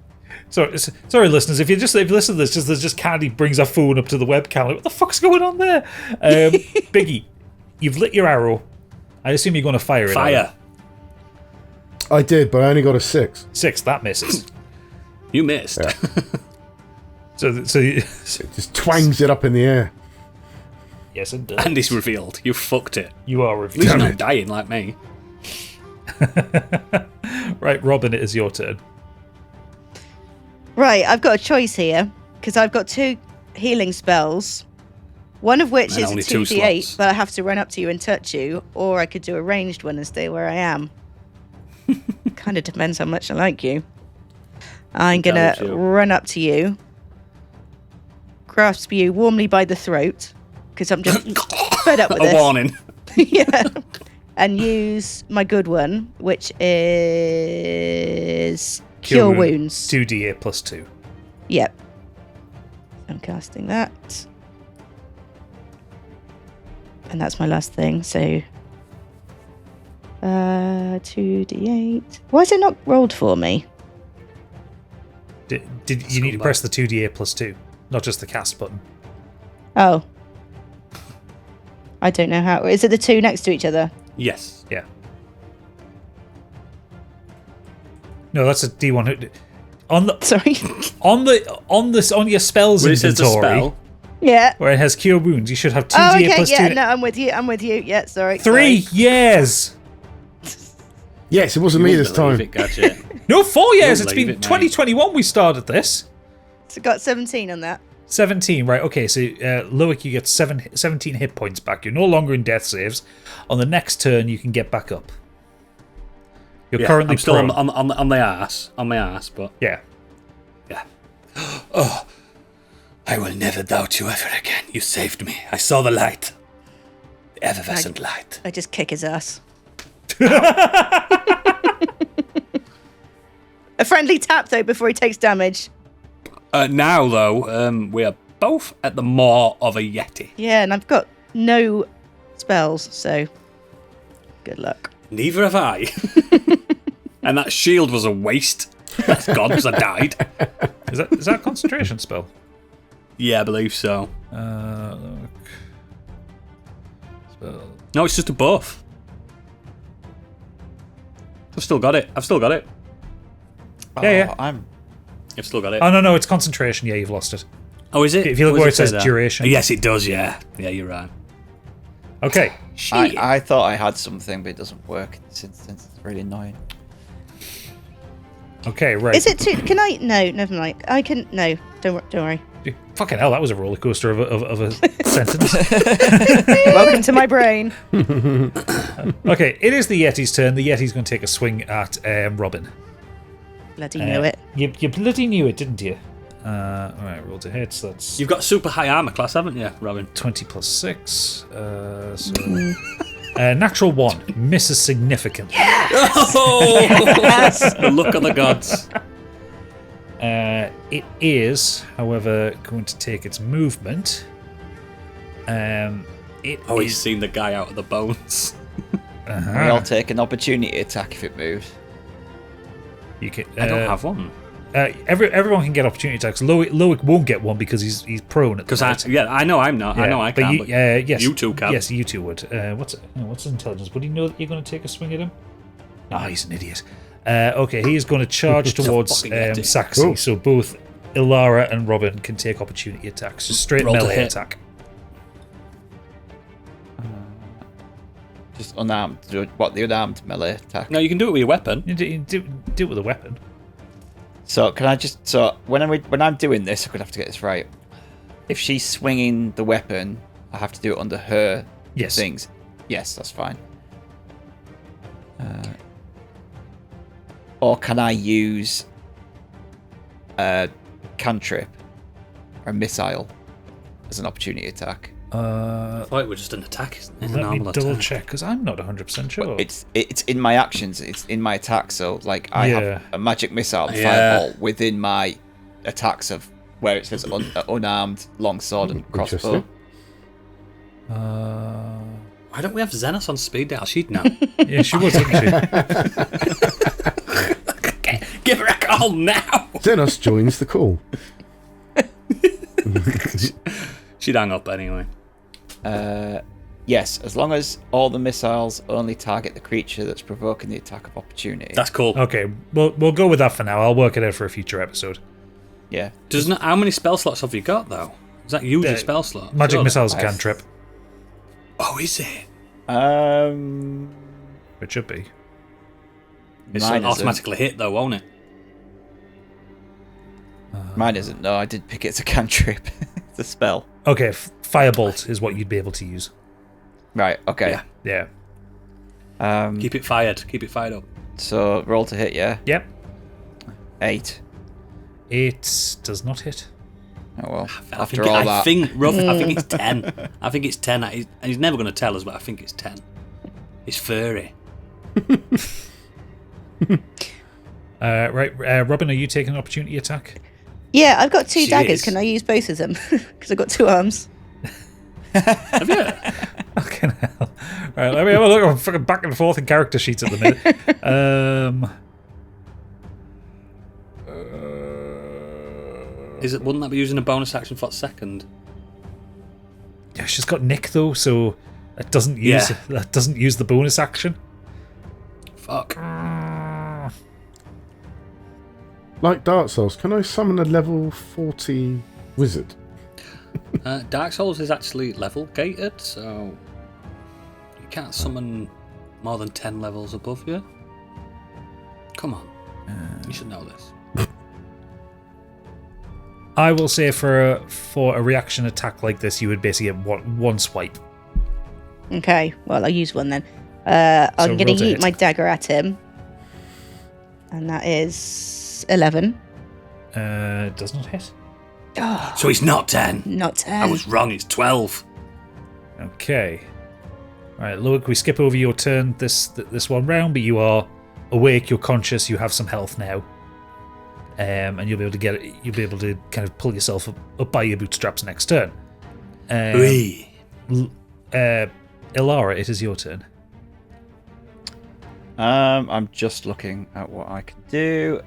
Sorry, listeners. If you listen to this, there's just Candy brings her phone up to the webcam. Like, what the fuck's going on there? Biggie, you've lit your arrow. I assume you're going to fire it. Fire. I did, but I only got a 6. 6, that misses. You missed. Yeah. so It just twangs it up in the air. yes, it does. And it's revealed. You fucked it. You are At least you're reviewing. not dying like me. Right, Robin, it is your turn. Right, I've got a choice here because I've got 2 healing spells. One of which And is a only 2 2d8, slots. but I have to run up to you and touch you, or I could do a ranged one and stay where I am. Kind of depends how much I like you. I'm gonna Indulge you. run up to you, grasp you warmly by the throat, because I'm just fed up with A this. warning. Yeah. And use my good one, which is Cure Wounds. 2d8 plus 2. Yep. I'm casting that. And that's my last thing, so 2d8. Why is it not rolled for me? Did you need to press the 2d8 plus 2, not just the cast button? Oh. I don't know how. Is it the 2 next to each other? Yes. Yeah. No, that's a D1. On the Sorry. on your spells Where it says the inventory, spell. Yeah. where it has Cure Wounds, you should have 2d8 Oh, okay, plus yeah, 2. no, I'm with you. Yeah, sorry. 3 sorry. years. Yes, it wasn't me this time. It, Gadget. No, 4 years. You'll It's leave been it, mate. 2021 we started this. So got 17 on that. 17, right, okay, so Loic, you get 17 hit points back. You're no longer in death saves. On the next turn, you can get back up. You're Yeah, currently I'm still prone. on my ass. On my ass, but Yeah. yeah. Oh, I will never doubt you ever again. You saved me. I saw the light. The effervescent light. I just kick his ass. A friendly tap, though, before he takes damage. Now, though, we are both at the maw of a Yeti. Yeah, and I've got no spells, so good luck. Neither have I. And that shield was a waste. That's gone because I died. Is that a concentration spell? Yeah, I believe so. Look. Spell. No, it's just a buff. I've still got it. Yeah, yeah. I've still got it. Oh, no, it's concentration. Yeah, you've lost it. Oh, is it? If you look What where does it says say there? duration. Yes, it does, yeah. Yeah, you're right. Okay. I thought I had something, but it doesn't work since it's really annoying. Okay, right. Is it too? Can I? No, never mind. I can. No, don't worry. Fucking hell, that was a roller coaster of a sentence. Welcome to my brain. Okay, it is the Yeti's turn. The Yeti's going to take a swing at Robin. Bloody knew it. You bloody knew it, didn't you? Alright, roll to hit, so that's You've got super high armor class, haven't you, Robin? 20 plus 6. Natural 1. Misses significantly. Oh! The look of the gods. It is, however, going to take its movement. He's He's seen the guy out of the bones. We all take an opportunity attack if it moves. You can, I don't have one. everyone can get opportunity attacks. Loic won't get one because he's prone. Because I know I'm not. I know I can. But yes, you two can. Yes, you two would. What's his intelligence? Would he know that you're going to take a swing at him? No, he's an idiot. Okay, he is going to charge He's a towards fucking Yeti. Saxy, Cool. so both Ilara and Robin can take opportunity attacks. Just straight Roll to melee hit. attack. Just unarmed. What, the unarmed melee attack? No, you can do it with your weapon. You do it with a weapon. So can I just... So when I'm doing this, I'm going to have to get this right. If she's swinging the weapon, I have to do it under her Yes. things. Yes, that's fine. Or can I use a cantrip or a missile as an opportunity attack? I thought it was just an attack, isn't it? A Let me normal double attack. check because I'm not 100% sure. It's in my actions. It's in my attack. So like I Yeah. have a magic missile, and Yeah. fireball within my attacks of where it says unarmed, longsword, and crossbow. Interesting. Why don't we have Xenos on speed dial? She'd know. Yeah, she was, wouldn't she? Give her a call now. Xenos joins the call. She'd hang up anyway. Yes, as long as all the missiles only target the creature that's provoking the attack of opportunity. That's cool. Okay, we'll go with that for now. I'll work it out for a future episode. Yeah. How many spell slots have you got, though? Is that usually spell slot? Magic Surely. missiles cantrip. Oh, is it? It should be. It's Mine automatically hit, though, won't it? Mine isn't. No, I did pick it as a cantrip. It's a spell. Okay, Firebolt is what you'd be able to use. Right, okay. Yeah. Keep it fired. Keep it fired up. So, roll to hit, yeah? Yep. 8. It does not hit. Oh, well. I After all that. I think it's 10. I think it's 10. He's never going to tell us, but I think it's 10. It's furry. Right, Robin, are you taking an opportunity attack? Yeah, I've got 2 She daggers. is. Can I use both of them? Because I've got 2 arms. Have you? Fucking hell. Right, let me have a look. I'm fucking back and forth in character sheets at the minute. Wouldn't that be using a bonus action for a second? Yeah, she's got Nick though, so that doesn't use the bonus action. Fuck. Like Dark Souls, can I summon a level 40 wizard? Dark Souls is actually level gated, so you can't summon more than 10 levels above you. Come on. You should know this. I will say for a reaction attack like this, you would basically get one swipe. Okay, well, I'll use one then. I'm going to roll to yeet hit. my dagger at him. And that is 11. Does not hit. Oh, So it's not 10. not 10. I was wrong, it's 12. Okay. Right, Loic, we skip over your turn this one round, but you are awake, you're conscious, you have some health now. And you'll be able to kind of pull yourself up by your bootstraps next turn. Wee. Ilara, it is your turn. I'm just looking at what I can do.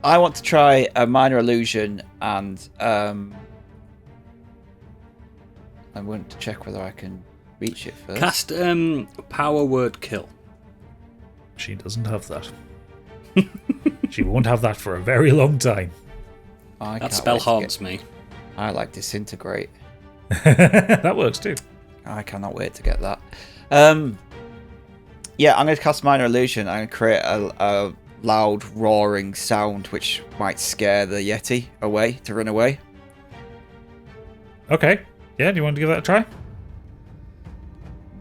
I want to try a minor illusion, and I want to check whether I can reach it first. Cast power word kill. She doesn't have that. She won't have that for a very long time. I That can't spell wait to get- haunts me. I like disintegrate. That works too. I cannot wait to get that. Yeah, I'm going to cast minor illusion. I'm going to create a loud roaring sound which might scare the Yeti away to run away. Okay. Yeah, do you want to give that a try?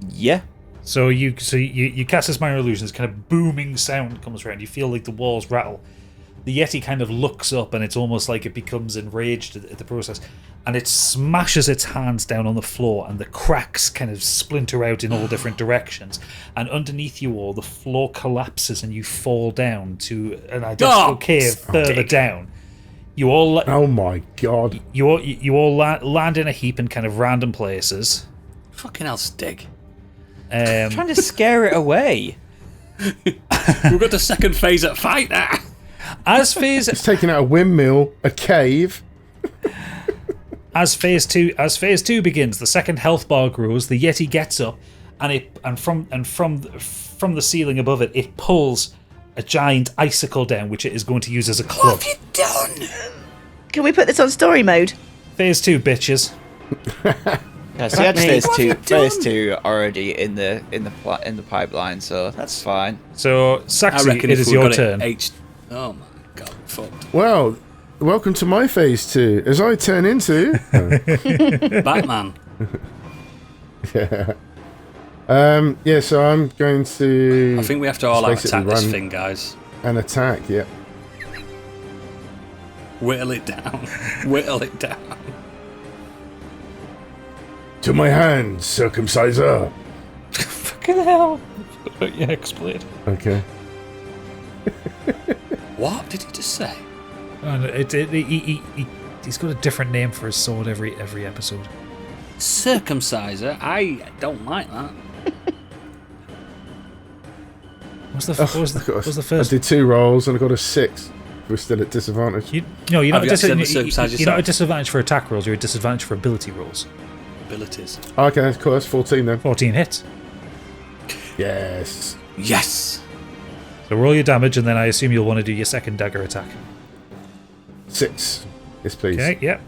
Yeah. So you cast this minor illusion, this kind of booming sound comes around. You feel like the walls rattle. The Yeti kind of looks up, and it's almost like it becomes enraged at the process, and it smashes its hands down on the floor, and the cracks kind of splinter out in all different directions. And underneath you all, the floor collapses, and you fall down to an identical cave further down. You all Oh my god. you all land in a heap in kind of random places. Fucking hell, Stig. Trying to scare it away. We've got the second phase at fight now. As phase It's taking out a windmill, a cave. As phase two begins, the second health bar grows. The Yeti gets up, and from the ceiling above it, it pulls a giant icicle down, which it is going to use as a club. What have you done? Can we put this on story mode? Phase 2, bitches. Yeah, so you had me. phase two already in the pipeline, so that's fine. So I Saxy, reckon it if is we your got turn. Oh my god, fucked. Well, welcome to my phase 2. As I turn into... Batman. yeah, so I'm going to... I think we have to all out basically attack this run thing, guys. an attack, yeah. Whittle it down. Whittle it down. To my hands, circumciser. Fucking hell. Yeah, explain. Okay. What did he just say? Oh, no, he's got a different name for his sword every episode. Circumciser? I don't like that. What was the I first? did 2 rolls and I got a 6. We're still at disadvantage. You're not Have you accidentally circumcised you're not yourself? at disadvantage for attack rolls. You're at disadvantage for ability rolls. abilities. Okay, cool. That's 14 then. 14 hits. Yes. Yes! So roll your damage, and then I assume you'll want to do your second dagger attack. 6. Yes, please. Okay, yep.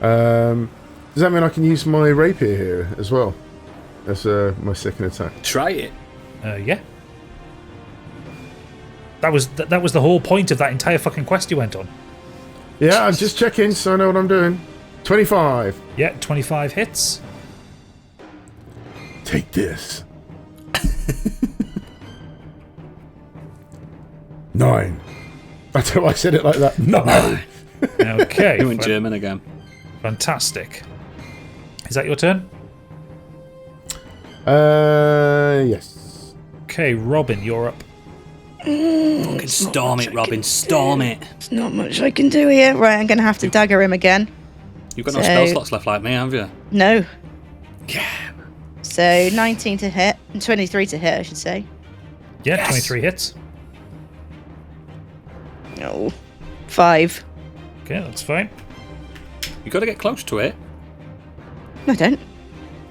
Does that mean I can use my rapier here as well? As my second attack. Try it. Yeah. That was the whole point of that entire fucking quest you went on. Yeah, I'm just checking so I know what I'm doing. 25. Yeah, 25 hits. Take this. 9. I don't know why I said it like that. 9. Okay. You in German again. Fantastic. Is that your turn? Yes. Okay, Robin, you're up. Fucking storm it, Robin. Storm it. There's not much I can do here. Right, I'm going to have to dagger him again. You've got no spell slots left like me, have you? No. Yeah. So 19 to hit, 23 to hit, I should say. Yeah, Yes. 23 hits. No. 5. Okay, that's fine. You got to get close to it. No, I don't.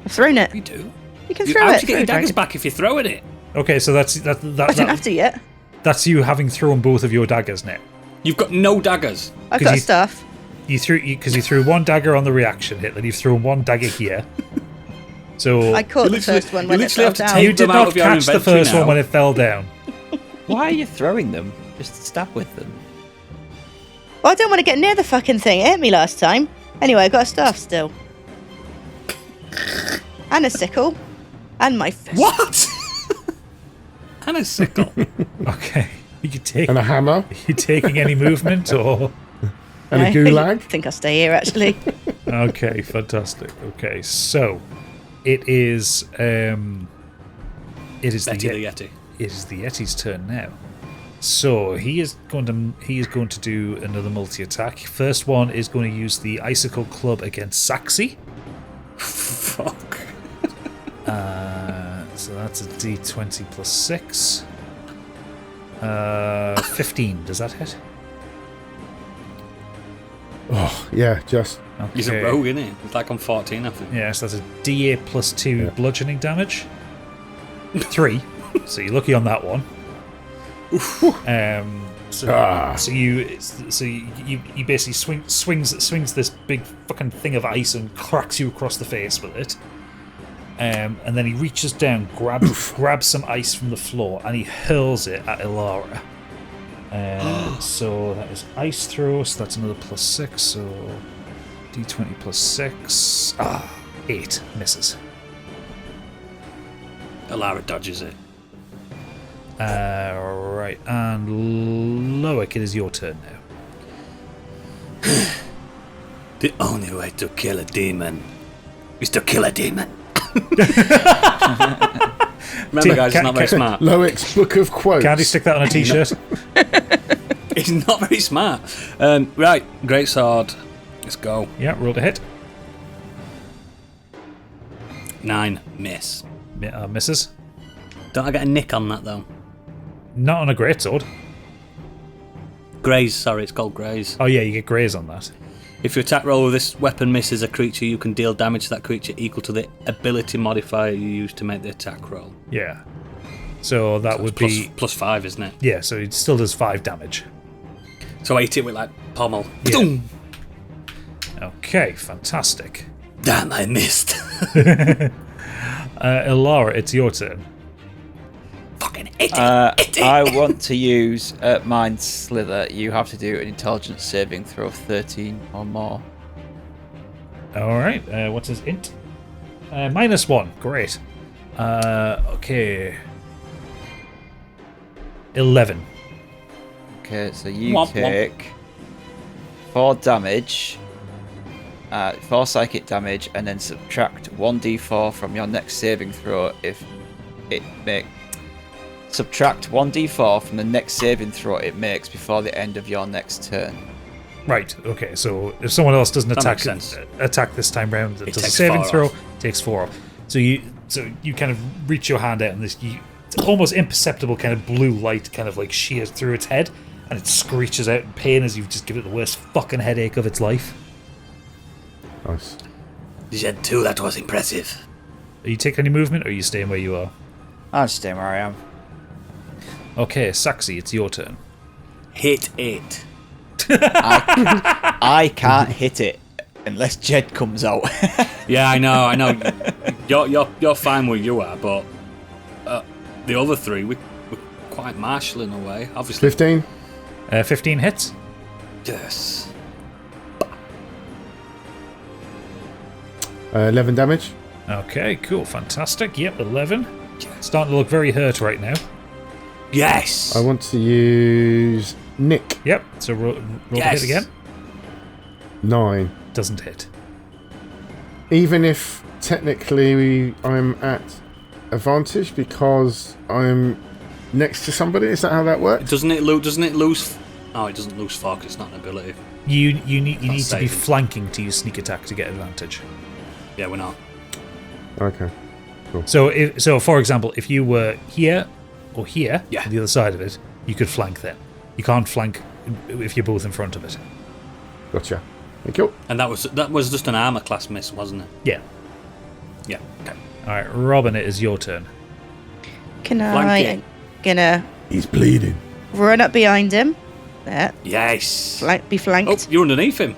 I've thrown it. You do. You can You throw how it. do you get your daggers back if you're throwing it? Okay, so that's I don't have to yet. that's you having thrown both of your daggers now. You've got no daggers. I've 'Cause got you- stuff. You threw one dagger on the reaction hit, then you've thrown one dagger here. So I caught the literally- first one you when it literally fell have to down. take you did them out not of your catch the inventory first one now. when it fell down. Why are you throwing them? Just stab with them. Well, I don't want to get near the fucking thing. It hit me last time. Anyway, I got a staff still. And a sickle. And my fist. What? And a sickle. Okay. And a hammer. Are you taking any movement or? And a I gulag. think I'll stay here, actually. Okay, fantastic. Okay, so it is Betty the Yeti. Yeti. It is the Yeti's turn now. So he is going to do another multi attack. First one is going to use the icicle club against Saxy. Fuck. So that's a D20 plus 6. 15. Does that hit? Oh, yeah, just. Okay. He's a rogue, isn't he? It's like on 14, I think. Yes, that's a D8 plus 2 Yeah. bludgeoning damage. 3. So you're lucky on that one. So you basically swings this big fucking thing of ice and cracks you across the face with it. And then he reaches down, grabs some ice from the floor, and he hurls it at Ilara. So that is ice throw, so that's another plus 6, so D20 plus 6. 8 misses. Alara dodges it. Right, and Loic, it is your turn now. The only way to kill a demon is to kill a demon. Remember, guys, he's not very smart. Loic's Book of Quotes. Can't you stick that on a t-shirt? He's not very smart. Right, great sword. Let's go. Yeah, roll to hit. 9, miss. Misses. Don't I get a nick on that, though? Not on a greatsword. Graze, sorry, it's called graze. Oh yeah, you get graze on that. If your attack roll with this weapon misses a creature, you can deal damage to that creature equal to the ability modifier you use to make the attack roll. Yeah. So that would be plus 5, isn't it? yeah. So it still does 5 damage. So I hit it with like pommel. Yeah. Boom! Okay, fantastic. Damn, I missed. Ilara, it's your turn. Fucking hit it! Hit it! I want to use Mind Slither. You have to do an intelligence saving throw of 13 or more. All right. What's his int? -1. Great. Okay. 11. Okay, so you Womp, womp. take 4 damage, 4 psychic damage, and then subtract 1d4 from your next saving throw if it makes. Subtract 1d4 from the next saving throw it makes before the end of your next turn. Right. Okay. So if someone else doesn't That attack makes sense. attack this time round, it does a takes saving 4 throw. off. Takes 4 off. So you kind of reach your hand out, and this almost imperceptible kind of blue light kind of like shears through its head, and it screeches out in pain as you've just given it the worst fucking headache of its life. Nice. Gen 2, that was impressive. Are you taking any movement, or are you staying where you are? I'm staying where I am. Okay, Saxy, it's your turn. Hit it. I can't hit it unless Jed comes out. Yeah, I know. You're fine where you are, but the other three, we're quite marshalling away, obviously. 15. 15 hits. Yes. 11 damage. Okay, cool, fantastic. Yep, 11. Starting to look very hurt right now. Yes. I want to use Nick. Yep, so roll the hit again. 9. Doesn't hit. Even if technically I'm at advantage because I'm next to somebody, is that how that works? Doesn't it lose? Oh, it doesn't lose 4 because it's not an ability. You need to be saving. flanking to use sneak attack to get advantage. Yeah, we're not. Okay. So for example, if you were here or here, Yeah. on the other side of it, you could flank them. You can't flank if you're both in front of it. Gotcha. Thank you. And that was just an armor class miss, wasn't it? Yeah. Yeah. Okay. All right, Robin, it is your turn. Can Flank I? it. Gonna He's bleeding. run up behind him. There. Yes. Be flanked. Oh, you're underneath him.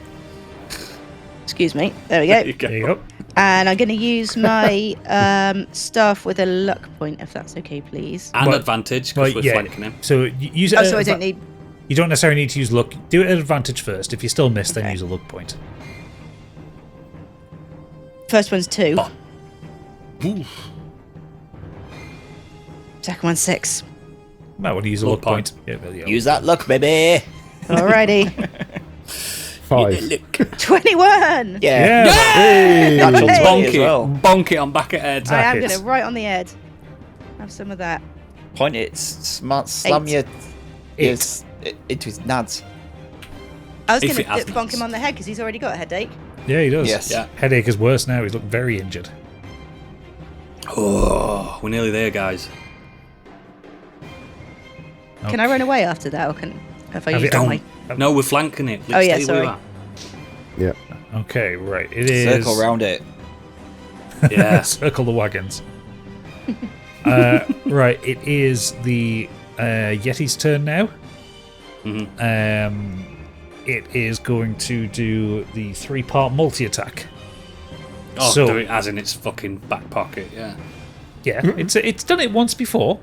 Excuse me. There we There go. you go. There you go. And I'm going to use my staff with a luck point, if that's okay, please. And Well- advantage because we're flanking him. So use it. Oh, so I don't need. You don't necessarily need to use luck. Do it at advantage first. If you still miss, then use a luck point. First one's 2. Oh. Oof. Second one's 6. Might want to use a Luck luck point. Yeah, well, yeah. Use that luck, baby. Alrighty. 5. 21. Yeah. Hey! Natural 20 Bonk as it. well. Bonk it on back of head. I am hits. going to right on the head. Have some of that. Point it. Slam 8. your Eight. into his nads. I was If going it has to bonk nuts. him on the head because he's already got a headache. Yeah, he does. Yes. Yeah. Headache is worse now. He's looking very injured. Oh, we're nearly there, guys. Can I run away after that, or can if I Have use you- my? No, we're flanking it. Oh, yeah, Stay where you sorry. Yeah. Okay, right. It is Circle round it. are. Yeah. circle the wagons. Right, it is the Yeti's turn now. Mhm. It is going to do the 3-part multi-attack. Oh, So- do it as in its fucking back pocket. Yeah. Yeah, it's done it once before.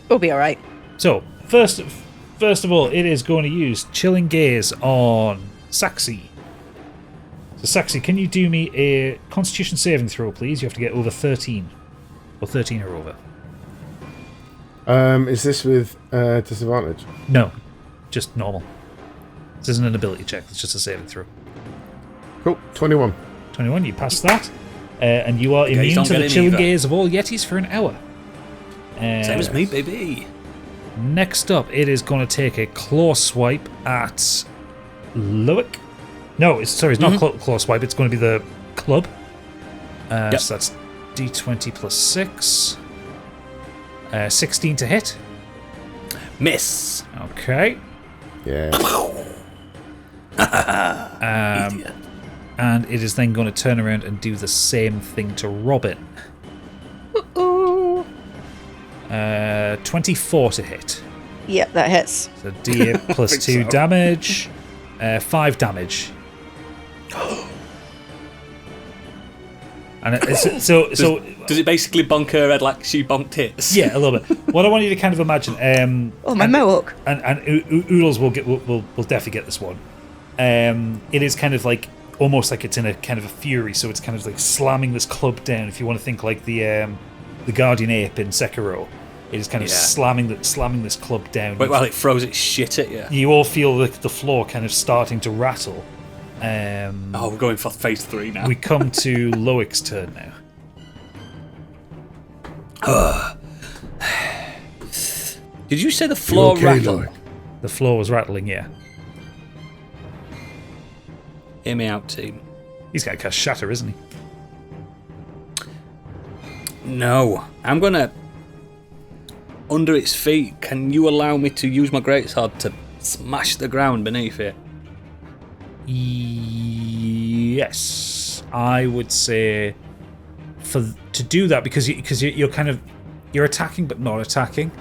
We'll be all right. So first of all, it is going to use Chilling Gaze on Saxy. So Saxy, can you do me a Constitution saving throw, please? You have to get over 13, or 13 or over. Is this with disadvantage? No, just normal. This isn't an ability check. It's just a saving throw. Cool. 21. 21, you pass that, and you are Gaze immune don't to get the in Chilling either. Gaze of all Yetis for an hour. Same as me, baby. Next up, it is going to take a claw swipe at Loic. No, it's not claw swipe. It's going to be the club. Yep. So that's D20 plus 6. 16 to hit. Miss. Okay. Yeah. Idiot. And it is then going to turn around and do the same thing to Robin. 24 to hit. Yep, that hits. So D8 plus think 2 so. damage. 5 damage. And so Does it basically bonk her head like she bonked his? yeah, a little bit. What I want you to kind of imagine, Oh, my mohawk. and Oodles will definitely get this one. It is kind of like almost like it's in a kind of a fury, so it's kind of like slamming this club down. If you want to think like the Guardian Ape in Sekiro, it is kind of Yeah. slamming this club down. Wait, while it throws its shit at you. You all feel the floor kind of starting to rattle. Oh, we're going for phase 3 now. We come to Loic's turn now. Did you say the floor rattled? The floor was rattling, yeah. Hear me out, team. He's got to cast Shatter, isn't he? No, I'm gonna under its feet. Can you allow me to use my greatsword to smash the ground beneath it? Yes, I would say to do that because you're attacking but not attacking.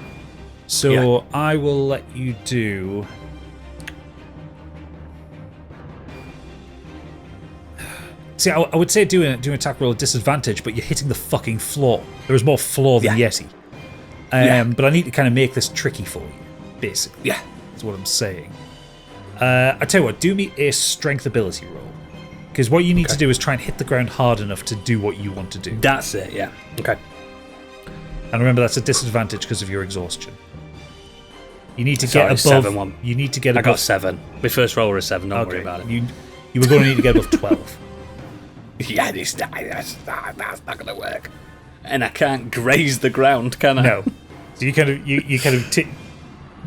So I will let you do. See, I would say do an attack roll at disadvantage, but you're hitting the fucking floor. There is more floor than Yeti. But I need to kind of make this tricky for you, basically. Yeah. That's what I'm saying. I tell you what, do me a strength ability roll. Because what you need to do is try and hit the ground hard enough to do what you want to do. That's it, yeah. Okay. And remember, that's a disadvantage because of your exhaustion. You need to get above... 7-1. You need to get above... I got 7. My first roll was 7, don't worry about it. You were going to need to get above 12. Yeah, that's not going to work. And I can't graze the ground, can I? No. So you kind of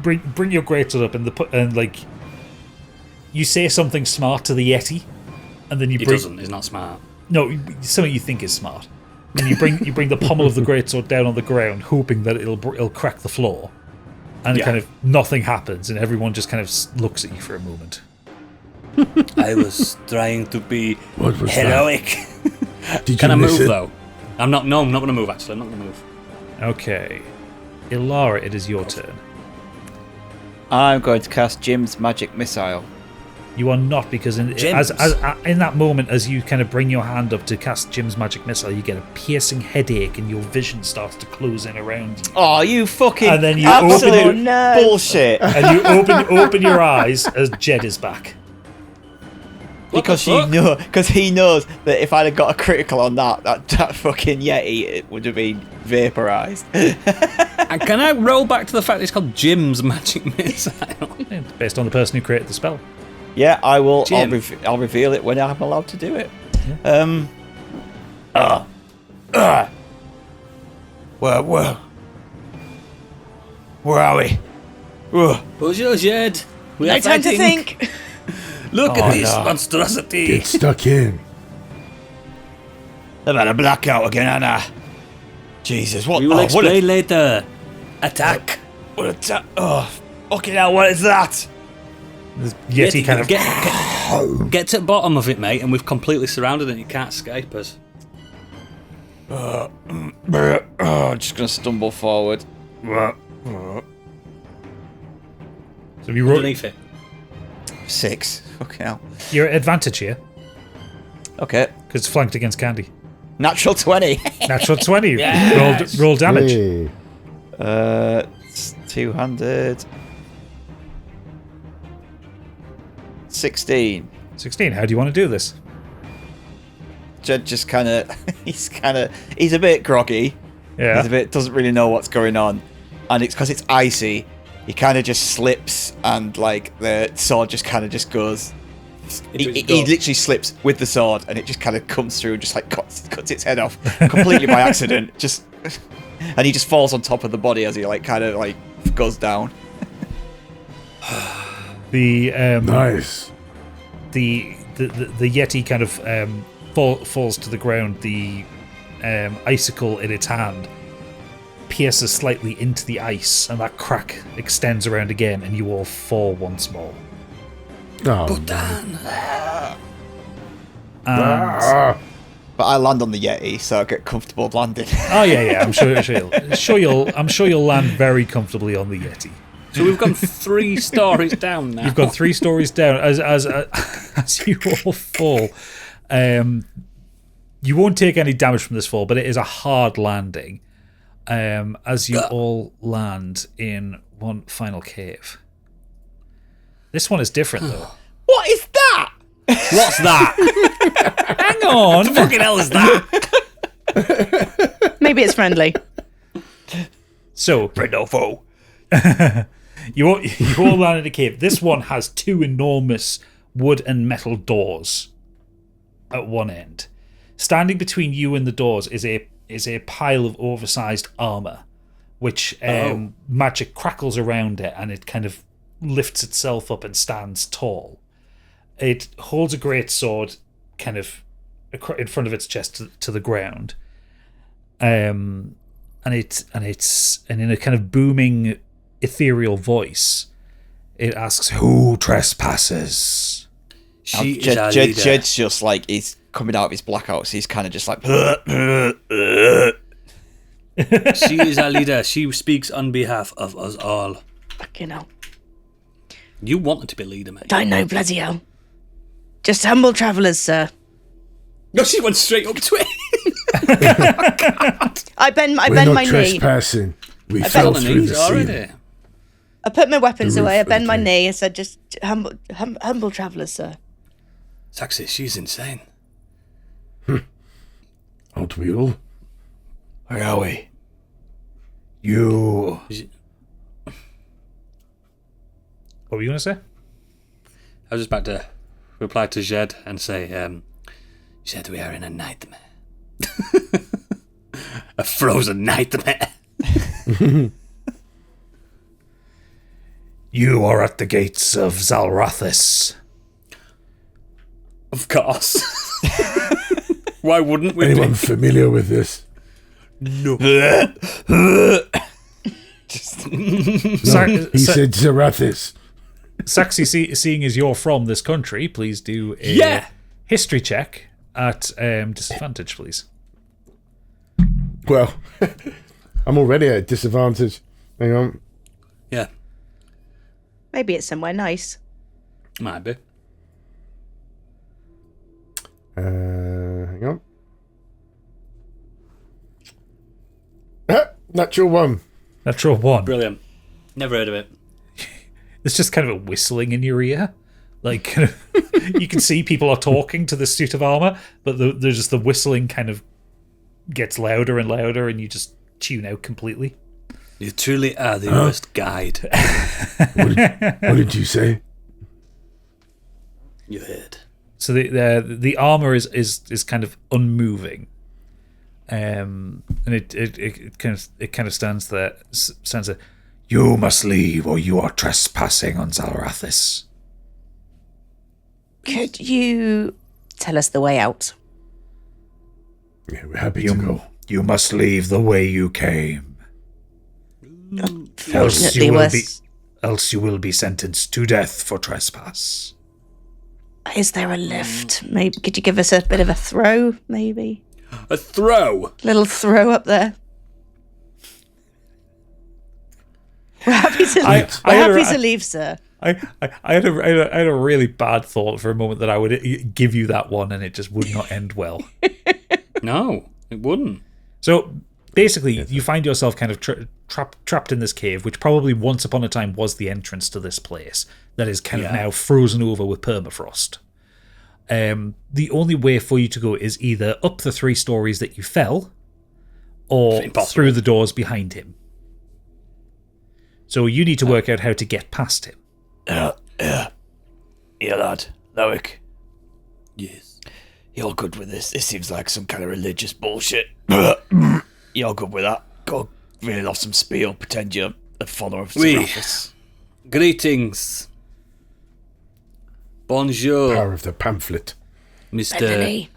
bring your greatsword up and like you say something smart to the Yeti, and then you bring. He doesn't. He's not smart. No, something you think is smart. And you bring the pommel of the greatsword down on the ground, hoping that it'll crack the floor, and it kind of nothing happens, and everyone just kind of looks at you for a moment. I was trying to be was heroic. Can I move though? I'm not. No, I'm not going to move. Actually, I'm not going to move. Okay, Ilara, it is your turn. I'm going to cast Jim's magic missile. You are not, because in that moment, as you kind of bring your hand up to cast Jim's magic missile, you get a piercing headache and your vision starts to close in around you. Oh, you fucking and then you absolute bullshit! And you open your eyes as Jed is back. Because he knows that if I'd have got a critical on that fucking Yeti, it would have been vaporized. And can I roll back to the fact that it's called Jim's magic missile? It's based on the person who created the spell. Yeah, I will. Jim. I'll reveal it when I'm allowed to do it. Yeah. Where are we? Bonjour, Jed. We are No time to fighting. think. Look at this monstrosity. Get stuck in. I've had a blackout again, Anna. Jesus, what? We will explain later. Attack. What attack? Oh, fucking hell! What is that? Yeti kind of get to the bottom of it, mate, and we've completely surrounded it. You can't escape us. Just gonna stumble forward. So you roll. Underneath it. 6. Fucking hell. You're at advantage here Okay. because it's flanked against Candy. Natural 20. Natural 20. Yes. Roll damage. Hey. It's 200. 16. 16. How do you want to do this? Jed just kind of, he's a bit groggy. Yeah. Doesn't really know what's going on, and it's because it's icy. He kind of just slips, and like the sword just kind of just goes. He literally slips with the sword, and it just kind of comes through and just like cuts its head off completely by accident. And he just falls on top of the body as he like kind of like goes down. Nice. The Yeti kind of falls to the ground. The icicle in its hand pierces slightly into the ice, and that crack extends around again, and you all fall once more. Oh, And, But I land on the Yeti, so I get comfortable landing. oh yeah, I'm sure you'll land very comfortably on the Yeti. So we've gone 3 stories down now. You've gone 3 stories down as you all fall. You won't take any damage from this fall, but it is a hard landing. As you all land in one final cave. This one is different though. What is that? What's that? Hang on. What the fucking hell is that? Maybe it's friendly. So, Friend or foe? you all land in a cave. This one has 2 enormous wood and metal doors at one end. Standing between you and the doors is a pile of oversized armor, which magic crackles around it, and it kind of lifts itself up and stands tall. It holds a great sword kind of in front of its chest to the ground. and in a kind of booming, ethereal voice, it asks, "Who trespasses?" She is our leader. Jed's just like, he's coming out of his blackout, so he's kind of just like... She is our leader. She speaks on behalf of us all. Fucking hell. You want her to be leader, mate. I know, bloody hell. Just humble travellers, sir. No, she went straight up to it. I bend We're my not knee. trespassing. We Fell fell on the through knees the ceiling. already. I put my weapons The away. I roof, bend my okay. knee and said, just humble travellers, sir. Saxy, she's insane. Aren't we all? Where are we? You. What were you going to say? I was just about to reply to Jed and say, Jed, we are in a nightmare. A frozen nightmare. You are at the gates of Zalrathis. Of course. Why wouldn't we Anyone be? familiar with this? No. He said Zarathis. Saxy, seeing as you're from this country, please do a Yeah. history check at disadvantage, please. Well, I'm already at a disadvantage. Hang on. Yeah, Maybe it's somewhere nice. might be. Hang on. Natural one. Natural one. Brilliant. Never heard of it. It's just kind of a whistling in your ear. Like, you can see people are talking to the suit of armor, but there's just the whistling kind of gets louder and louder, and you just tune out completely. You truly are the worst guide. What did you say? You heard. So the armor is kind of unmoving, and it kind of stands there. You must leave, or you are trespassing on Zalrathis. Could you tell us the way out? Yeah, we're happy to go. You must leave the way you came. Fortunately, Else you will be sentenced to death for trespass. is there a lift? Maybe could you give us a bit of a throw? Maybe A throw. little throw up there. We're happy to leave, sir. I had a really bad thought for a moment that I would give you that one, and it just would not end well. No, it wouldn't. So basically, you find yourself kind of trapped in this cave, which probably once upon a time was the entrance to this place that is kind of now frozen over with permafrost. The only way for you to go is either up the 3 stories that you fell, or through the doors behind him. So you need to work out how to get past him. Yeah, lad. Loic, Yes. you're good with this. This seems like some kind of religious bullshit. You're good with that. Go reel off some spiel. Pretend you're a follower of Oui. Seraphis. Greetings. Bonjour, Power of the pamphlet. Mr. Bethany.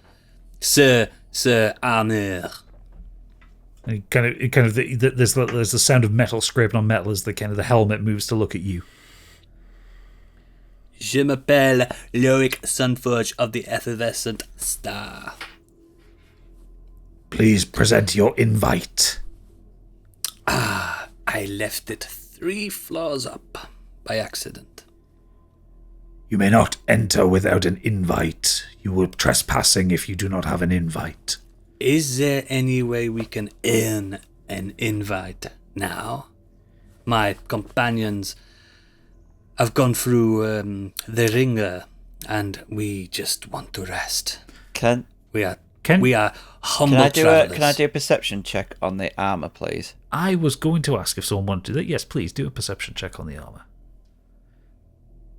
Sir Arner. And there's the sound of metal scraping on metal as the helmet moves to look at you. Je m'appelle Loic Sunforge of the Effervescent Star. Please present your invite. I left it 3 floors up by accident. You may not enter without an invite. You will be trespassing if you do not have an invite. Is there any way we can earn an invite now? My companions have gone through the ringer, and we just want to rest. We are humble travelers. Can I do a perception check on the armor, please? I was going to ask if someone wanted to do that. Yes, please do a perception check on the armor.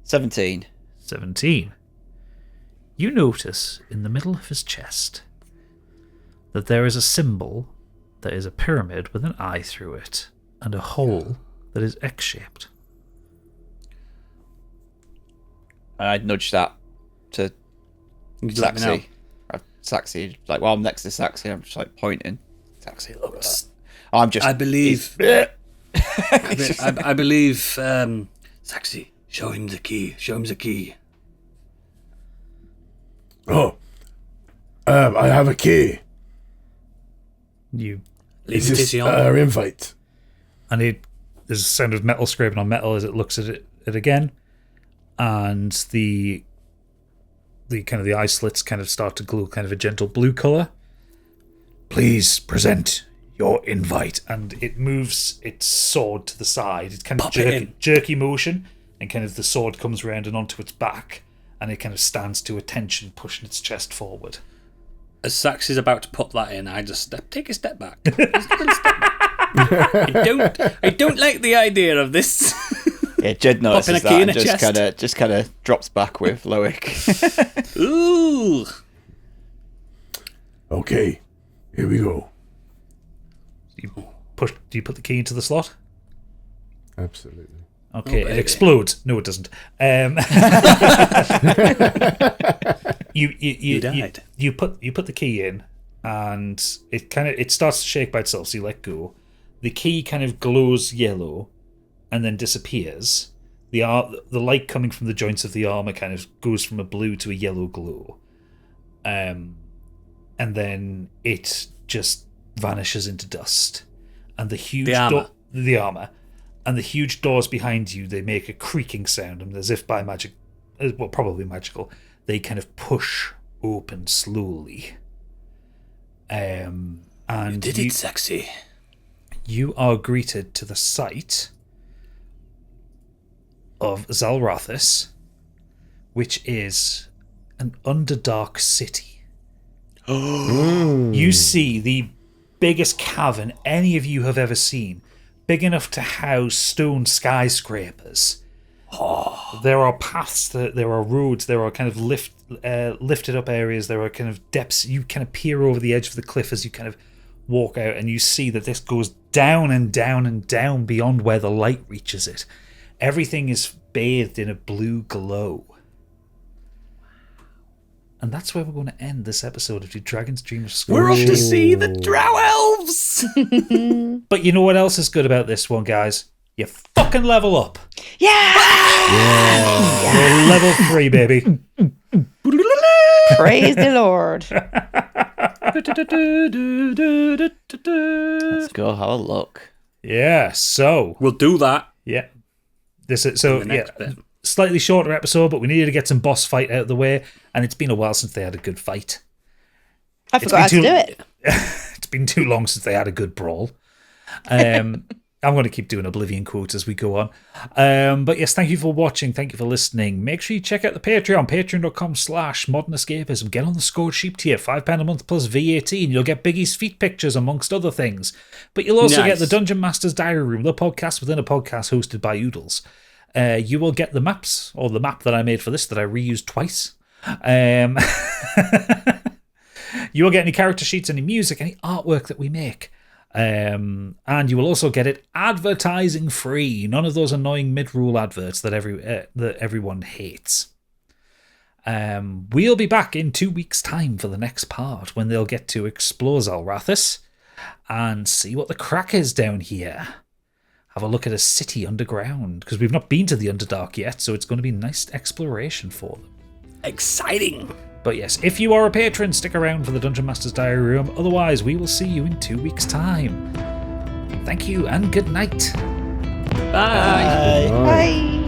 17. 17. You notice in the middle of his chest that there is a symbol that is a pyramid with an eye through it and a hole that is X-shaped. And I'd nudge that to You'd let me know. Saxy. Saxy, like, while I'm next to Saxy, I'm just like pointing. Saxy, look at that. I'm just. I believe. I believe. Saxy, show him the key. Show him the key. Oh, I have a key. You Is this our invite? and there's a sound of metal scraping on metal as it looks at it again, and the kind of the eye slits kind of start to glow kind of a gentle blue color. Please present your invite, and it moves its sword to the side. It's kind of jerky motion, and kind of the sword comes around and onto its back, and it kind of stands to attention, pushing its chest forward. As Sax is about to put that in, I just take a step back. Just a little step back. I don't like the idea of this. Yeah, Jed notices Popping a key that in and a just kind of drops back with Loic. Ooh. Okay, here we go. Do you put the key into the slot? Absolutely. Okay, Oh, it baby. explodes. No, it doesn't. You died. You put the key in, and it starts to shake by itself. So you let go. The key kind of glows yellow, and then disappears. The light coming from the joints of the armor kind of goes from a blue to a yellow glow, and then it just vanishes into dust. And the huge The armor. And the huge doors behind you, they make a creaking sound, and as if by magic, well, probably magical, they kind of push open slowly. And You did it, Saxy. you are greeted to the sight of Zalrathis, which is an underdark city. You see the biggest cavern any of you have ever seen, big enough to house stone skyscrapers. There are paths, there are roads, there are kind of lifted up areas, there are kind of depths. You kind of peer over the edge of the cliff as you kind of walk out, and you see that this goes down and down and down beyond where the light reaches it. Everything is bathed in a blue glow. And that's where we're going to end this episode of the Dragon's Dream of Scorched. We're off to see the Drow Elves. But you know what else is good about this one, guys? You fucking level up. Yeah! You're level 3, baby. Praise the Lord. Let's go have a look. Yeah, so We'll do that. yeah. This is so in the yeah. next bit. Slightly shorter episode, but we needed to get some boss fight out of the way, and it's been a while since they had a good fight. I forgot how to do it. It's been too long since they had a good brawl. I'm going to keep doing Oblivion quotes as we go on. But yes, thank you for watching. Thank you for listening. Make sure you check out the Patreon, patreon.com/modernescapism. Get on the Scorched sheep tier, £5 a month plus VAT, and you'll get Biggie's feet pictures, amongst other things. But you'll also get the Dungeon Master's Diary Room, the podcast within a podcast hosted by Oodles. You will get the maps, or the map that I made for this that I reused twice. You will get any character sheets, any music, any artwork that we make. And you will also get it advertising free. None of those annoying mid-roll adverts that everyone hates. We'll be back in 2 weeks' time for the next part, when they'll get to explore Zalrathis and see what the crack is down here. Have a look at a city underground, because we've not been to the Underdark yet, so it's going to be nice exploration for them. Exciting. But yes, if you are a patron, stick around for the Dungeon Master's Diary Room. Otherwise, we will see you in 2 weeks' time. Thank you and good night. Bye. Bye.